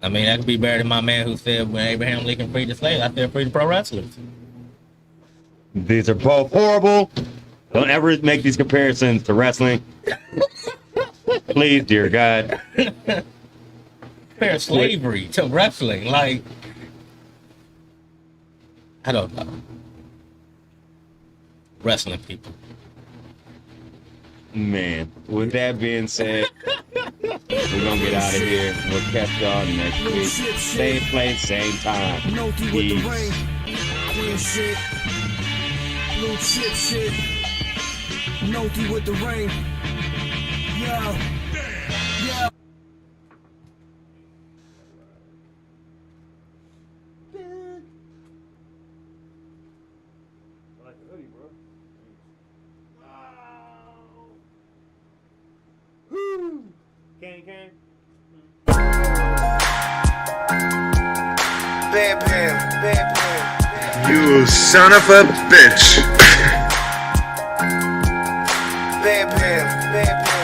I mean, that could be better than my man who said when Abraham Lincoln freed the slaves, I said free the pro wrestlers. These are both horrible. Don't ever make these comparisons to wrestling. Please, dear God. Compare slavery to wrestling. Like, I don't know. Wrestling people. Man, with that being said, we're gonna get out of here. We'll catch y'all next week. Same place, same time. Peace. Blue chip shit. Noti with the ring. Yo. Yo. Can. Bam, bam, bam, bam. You son of a bitch. Bam, bam, bam, bam.